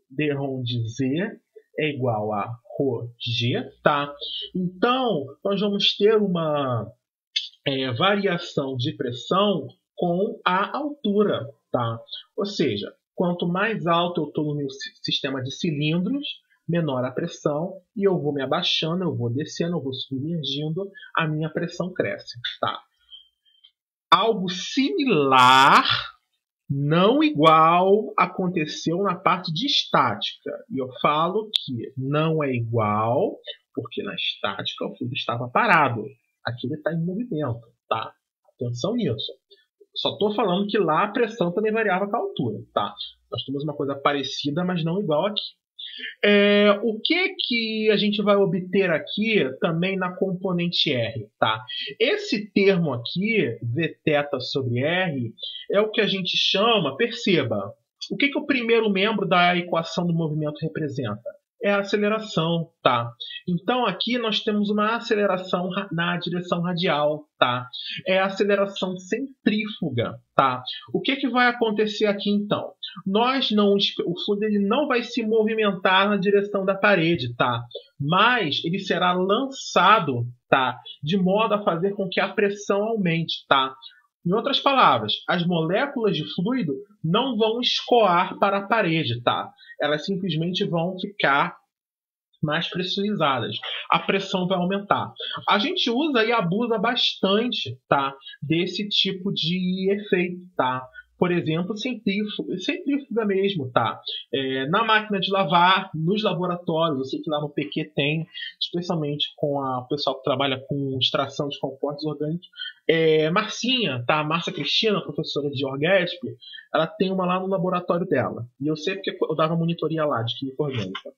d-ROM de Z é igual a ρg, tá? Então, nós vamos ter uma variação de pressão com a altura, tá? Ou seja, quanto mais alto eu estou no meu sistema de cilindros, menor a pressão, e eu vou me abaixando, eu vou descendo, eu vou submergindo, a minha pressão cresce, tá? Algo similar, não igual, aconteceu na parte de estática. E eu falo que não é igual, porque na estática o fluido estava parado. Aqui ele está em movimento, tá? Atenção nisso. Só estou falando que lá a pressão também variava com a altura, tá? Nós temos uma coisa parecida, mas não igual aqui. O que a gente vai obter aqui também na componente R, tá? Esse termo aqui, Vθ sobre R, é o que a gente chama, perceba, o que o primeiro membro da equação do movimento representa? É a aceleração, tá? Então aqui nós temos uma aceleração na direção radial, tá? É a aceleração centrífuga, tá? O que vai acontecer aqui então? O fluido ele não vai se movimentar na direção da parede, tá? Mas ele será lançado, tá? De modo a fazer com que a pressão aumente, tá? Em outras palavras, as moléculas de fluido não vão escoar para a parede, tá? Elas simplesmente vão ficar mais pressurizadas. A pressão vai aumentar. A gente usa e abusa bastante, tá? Desse tipo de efeito, tá? Por exemplo, centrífuga mesmo, tá? Na máquina de lavar, nos laboratórios, eu sei que lá no PQ tem, especialmente com o pessoal que trabalha com extração de compostos orgânicos. Marcinha, tá? Márcia Cristina, professora de Orgesp, ela tem uma lá no laboratório dela. E eu sei porque eu dava monitoria lá de química orgânica.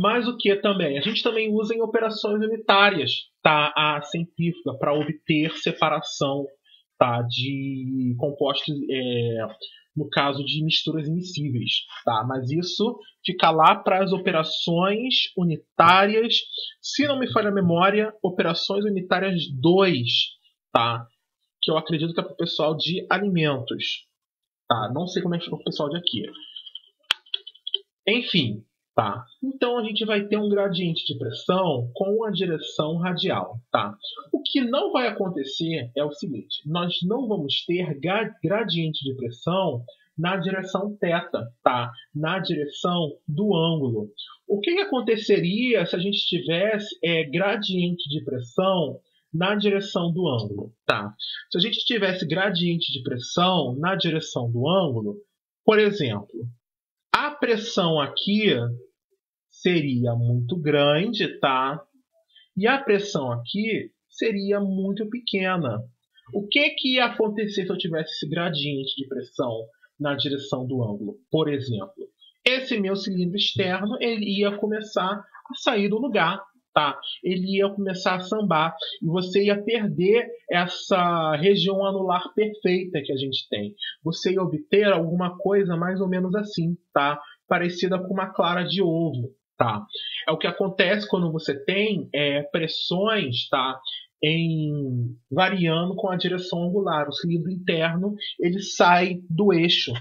Mas o que também? A gente também usa em operações unitárias, tá? A centrífuga para obter separação, tá, de compostos, no caso de misturas immiscíveis, tá? Mas isso fica lá para as operações unitárias, se não me falha a memória, operações unitárias 2, tá? Que eu acredito que é para o pessoal de alimentos, tá? Não sei como é que fica o pessoal de aqui. Enfim, Tá? Então a gente vai ter um gradiente de pressão com a direção radial. Tá? O que não vai acontecer é o seguinte: nós não vamos ter gradiente de pressão na direção θ, tá? Na direção do ângulo. O que aconteceria se a gente tivesse gradiente de pressão na direção do ângulo? Tá? Se a gente tivesse gradiente de pressão na direção do ângulo, por exemplo, a pressão aqui seria muito grande, tá? E a pressão aqui seria muito pequena. O que ia acontecer se eu tivesse esse gradiente de pressão na direção do ângulo? Por exemplo, esse meu cilindro externo ele ia começar a sair do lugar, tá? Ele ia começar a sambar e você ia perder essa região anular perfeita que a gente tem. Você ia obter alguma coisa mais ou menos assim, tá? Parecida com uma clara de ovo, tá? É o que acontece quando você tem pressões, tá? Variando com a direção angular. O cilindro interno ele sai do eixo.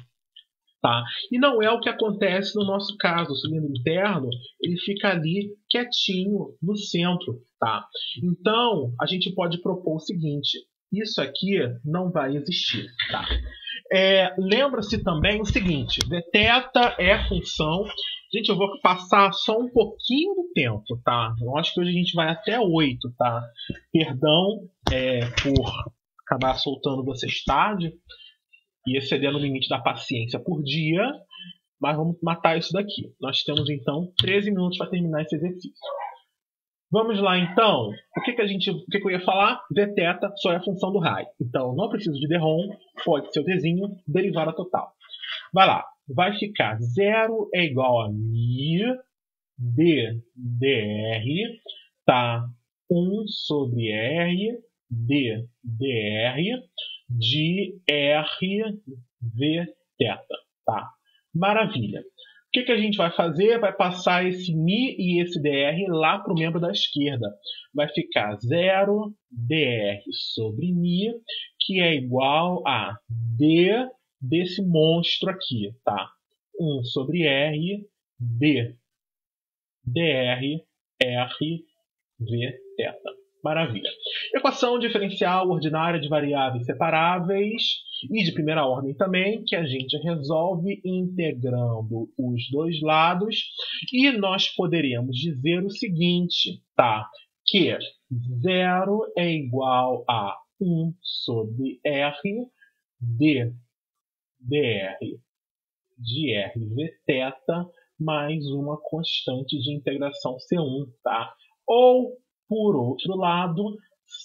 Tá? E não é o que acontece no nosso caso. O cilindro interno ele fica ali quietinho no centro. Tá? Então, a gente pode propor o seguinte: isso aqui não vai existir. Tá? Lembra-se também o seguinte: Vθ é função. Gente, eu vou passar só um pouquinho do tempo. Tá? Eu acho que hoje a gente vai até 8. Tá? Perdão por acabar soltando vocês tarde e excedendo o limite da paciência por dia, mas vamos matar isso daqui. Nós temos, então, 13 minutos para terminar esse exercício. Vamos lá, então. O que eu ia falar? Vθ só é a função do raio. Então, não preciso de derrom, pode ser o Dzinho, derivada total. Vai lá. Vai ficar 0 é igual a μ d dr, tá? 1 sobre r d dr de r vθ, tá? Maravilha. O que a gente vai fazer? Vai passar esse μ e esse dr lá para o membro da esquerda. Vai ficar 0 dr sobre μ, que é igual a d desse monstro aqui, tá? 1 sobre r d dr r vθ. Maravilha. Equação diferencial ordinária de variáveis separáveis e de primeira ordem também, que a gente resolve integrando os dois lados. E nós poderíamos dizer o seguinte, tá? Que 0 é igual a 1 sobre r d dr de r vθ mais uma constante de integração C1, tá? Ou, por outro lado,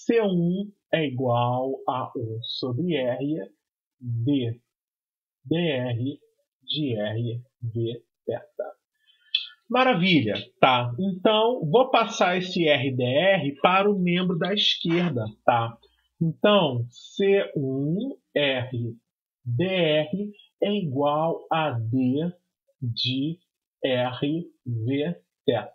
C1 é igual a 1 sobre R d dr de R vθ. Maravilha, tá? Então, vou passar esse RdR para o membro da esquerda, tá? Então, C1 R dr é igual a D de R vθ.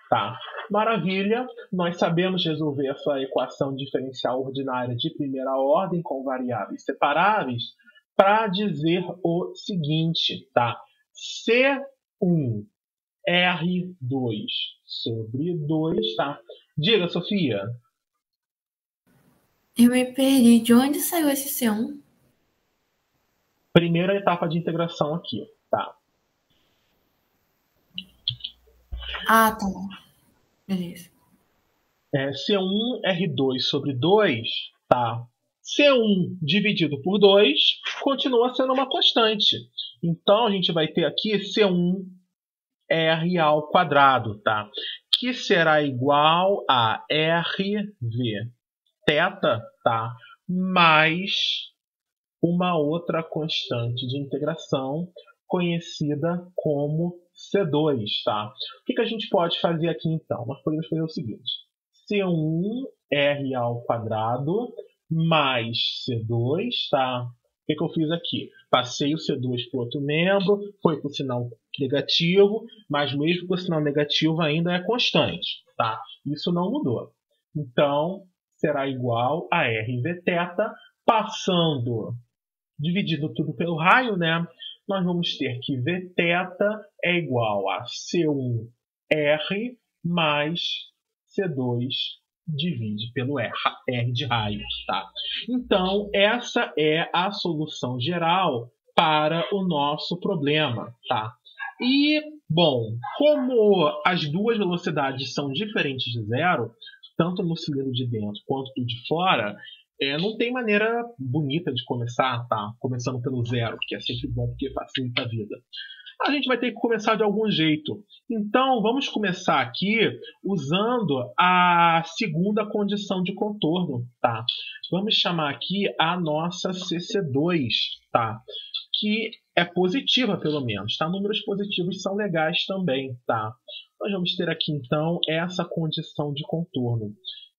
Tá? Maravilha, nós sabemos resolver essa equação diferencial ordinária de primeira ordem com variáveis separáveis para dizer o seguinte, tá? C1 R2 sobre 2, tá? Diga, Sofia. Eu me perdi. De onde saiu esse C1? Primeira etapa de integração aqui, tá? Ah, tá. Beleza. C1 R2 sobre 2, tá? C1 dividido por 2 continua sendo uma constante. Então, a gente vai ter aqui C1 R ao quadrado, tá? Que será igual a RV θ, tá? Mais uma outra constante de integração conhecida como C2, tá? O que a gente pode fazer aqui, então? Nós podemos fazer o seguinte. C1 R ao quadrado mais C2, tá? O que eu fiz aqui? Passei o C2 para o outro membro, foi para o sinal negativo, mas mesmo com o sinal negativo ainda é constante, tá? Isso não mudou. Então, será igual a R vθ, passando, dividindo tudo pelo raio, né? nós vamos ter que Vθ é igual a C1R mais C2 divide pelo R de raio. Tá? Então, essa é a solução geral para o nosso problema. Tá? E, bom, como as duas velocidades são diferentes de zero, tanto no cilindro de dentro quanto do de fora, não tem maneira bonita de começar, tá? Começando pelo zero, que é sempre bom porque facilita a vida. A gente vai ter que começar de algum jeito. Então, vamos começar aqui usando a segunda condição de contorno, tá? Vamos chamar aqui a nossa CC2, tá? Que é positiva, pelo menos, tá? Números positivos são legais também, tá? Nós vamos ter aqui, então, essa condição de contorno,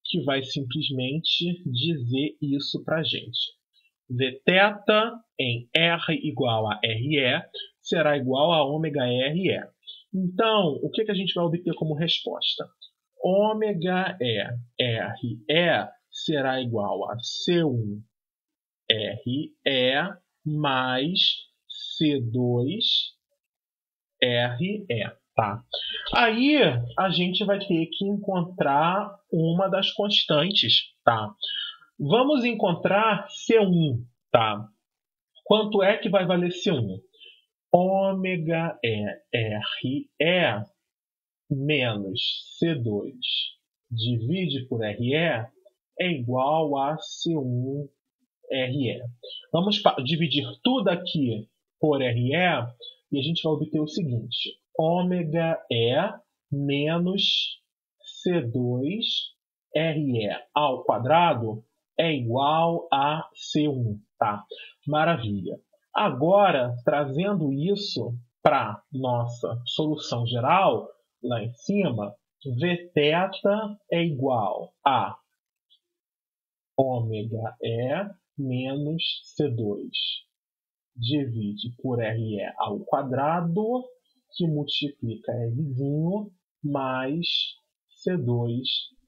que vai simplesmente dizer isso para a gente. Vθ em R igual a RE será igual a ômega RE. Então, o que a gente vai obter como resposta? Ômega RE será igual a C1 RE mais C2 RE. Tá? Aí a gente vai ter que encontrar uma das constantes. Tá? Vamos encontrar C1. Tá? Quanto é que vai valer C1? Ômega RE menos C2 divide por RE é igual a C1 RE. Vamos dividir tudo aqui por RE e a gente vai obter o seguinte. Ômega E menos C2 RE ao quadrado é igual a C1. Tá? Maravilha. Agora, trazendo isso para nossa solução geral, lá em cima, Vθ é igual a ômega E menos C2 divide por RE ao quadrado, que multiplica Rzinho, mais C2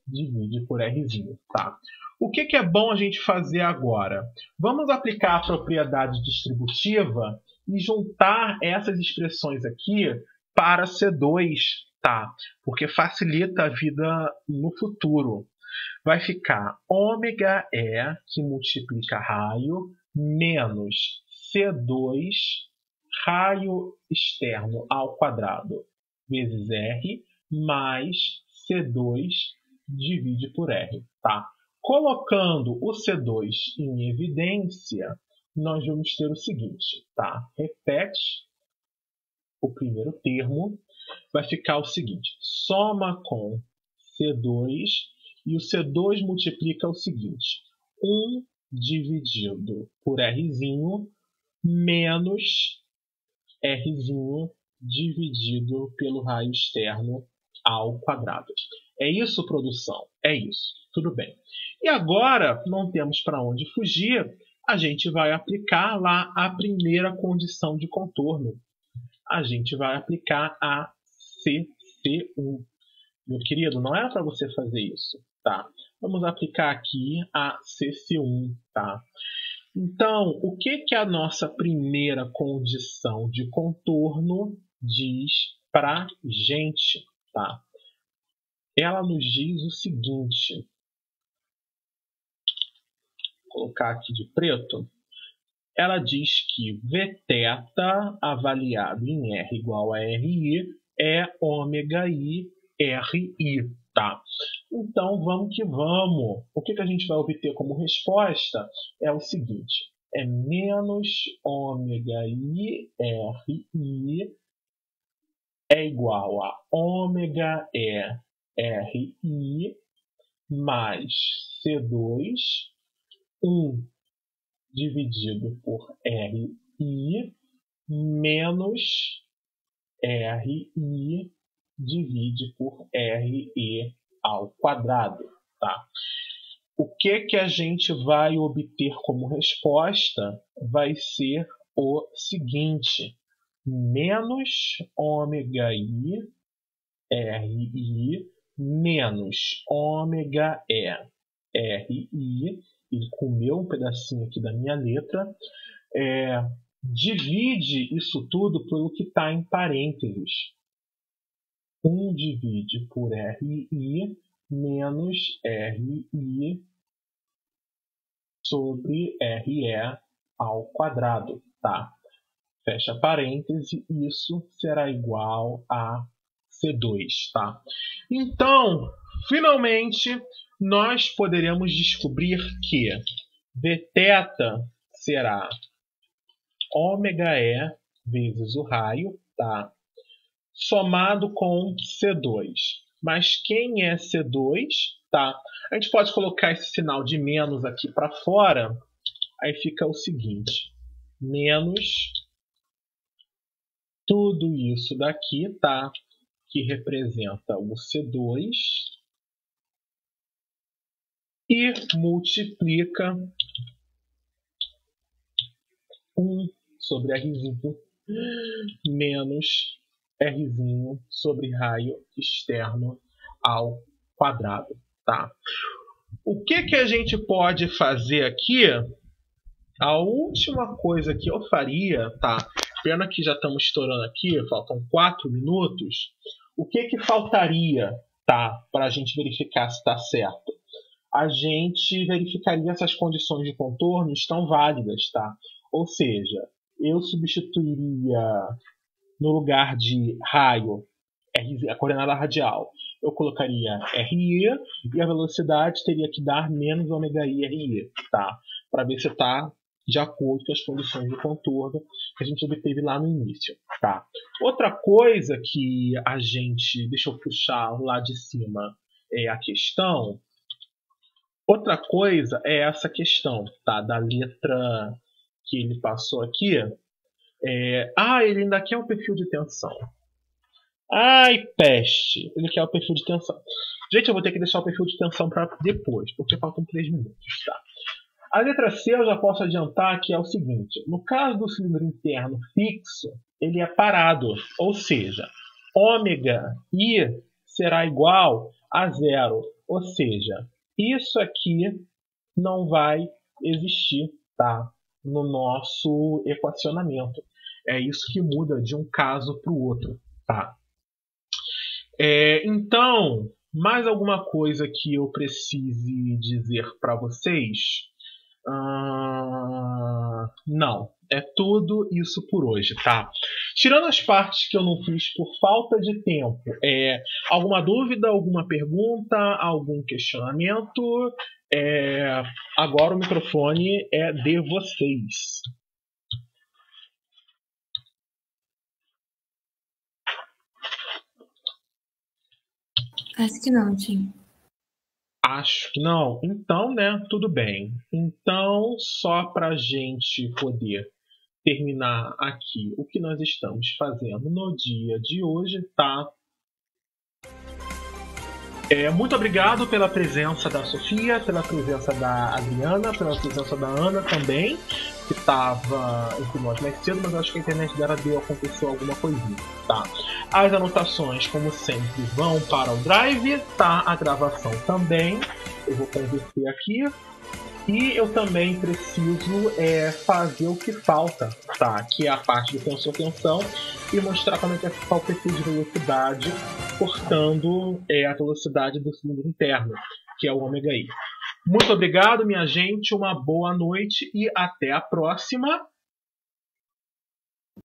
divide por Rzinho. Tá? O que é bom a gente fazer agora? Vamos aplicar a propriedade distributiva e juntar essas expressões aqui para C2, tá? Porque facilita a vida no futuro. Vai ficar ômega E, que multiplica raio, menos C2 raio externo ao quadrado vezes R, mais C2 divide por R. Tá? Colocando o C2 em evidência, nós vamos ter o seguinte. Tá? Repete o primeiro termo, vai ficar o seguinte. Soma com C2 e o C2 multiplica o seguinte. 1 dividido por Rzinho menos Rzinho dividido pelo raio externo ao quadrado. É isso, produção? É isso. Tudo bem. E agora, não temos para onde fugir, a gente vai aplicar lá a primeira condição de contorno. A gente vai aplicar a CC1. Meu querido, não era para você fazer isso, tá? Vamos aplicar aqui a CC1, tá? Então, o que a nossa primeira condição de contorno diz para a gente, tá? Ela nos diz o seguinte. Vou colocar aqui de preto. Ela diz que Vθ avaliado em R igual a RI é ômega I RI. Tá? Então, vamos que vamos. O que a gente vai obter como resposta é o seguinte. É menos ômega I RI é igual a ômega E RI mais C2, 1 dividido por RI, menos RI divide por RE ao quadrado. Tá? O que a gente vai obter como resposta vai ser o seguinte. Menos ômega I RI menos ômega E RI. Ele comeu um pedacinho aqui da minha letra. divide isso tudo pelo que está em parênteses. 1 divide por RI menos RI sobre RE ao quadrado, tá? Fecha parêntese, isso será igual a C2, tá? Então, finalmente, nós poderemos descobrir que Vθ será ômega-E vezes o raio, tá? Somado com C2. Mas quem é C2? Tá? A gente pode colocar esse sinal de menos aqui para fora. Aí fica o seguinte. Menos tudo isso daqui, tá? Que representa o C2. E multiplica 1 sobre Rzinho menos Rzinho sobre raio externo ao quadrado, tá? O que a gente pode fazer aqui? A última coisa que eu faria, tá? Pena que já estamos estourando aqui, faltam 4 minutos. O que faltaria, tá? Para a gente verificar se está certo? A gente verificaria se as condições de contorno estão válidas, tá? Ou seja, eu substituiria no lugar de raio, a coordenada radial, eu colocaria RI e a velocidade teria que dar menos ômega-I RI, tá? Para ver se está de acordo com as condições de contorno que a gente obteve lá no início, tá? Outra coisa que a gente... Deixa eu puxar lá de cima a questão. Outra coisa é essa questão, tá? Da letra que ele passou aqui. Ele ainda quer o perfil de tensão. Ai, peste! Ele quer o perfil de tensão. Gente, eu vou ter que deixar o perfil de tensão para depois, porque faltam 3 minutos, tá? A letra C eu já posso adiantar que é o seguinte. No caso do cilindro interno fixo, ele é parado. Ou seja, ômega I será igual a 0. Ou seja, isso aqui não vai existir, tá? No nosso equacionamento. É isso que muda de um caso para o outro, tá? Então, mais alguma coisa que eu precise dizer para vocês? Não, é tudo isso por hoje, tá? Tirando as partes que eu não fiz por falta de tempo, alguma dúvida, alguma pergunta, algum questionamento? Agora o microfone é de vocês. Acho que não, Tim. Acho que não. Então, né, tudo bem. Então, só para a gente poder terminar aqui o que nós estamos fazendo no dia de hoje, tá? Muito obrigado pela presença da Sofia, pela presença da Adriana, pela presença da Ana também, que estava entre nós mais cedo, mas acho que a internet dela aconteceu alguma coisinha, tá? As anotações, como sempre, vão para o Drive, tá? A gravação também, eu vou converter aqui. E eu também preciso fazer o que falta, tá? Que é a parte do tensor-tensão e mostrar como é que fica o perfil de velocidade cortando a velocidade do cilindro interno, que é o ômega-I. Muito obrigado, minha gente, uma boa noite e até a próxima.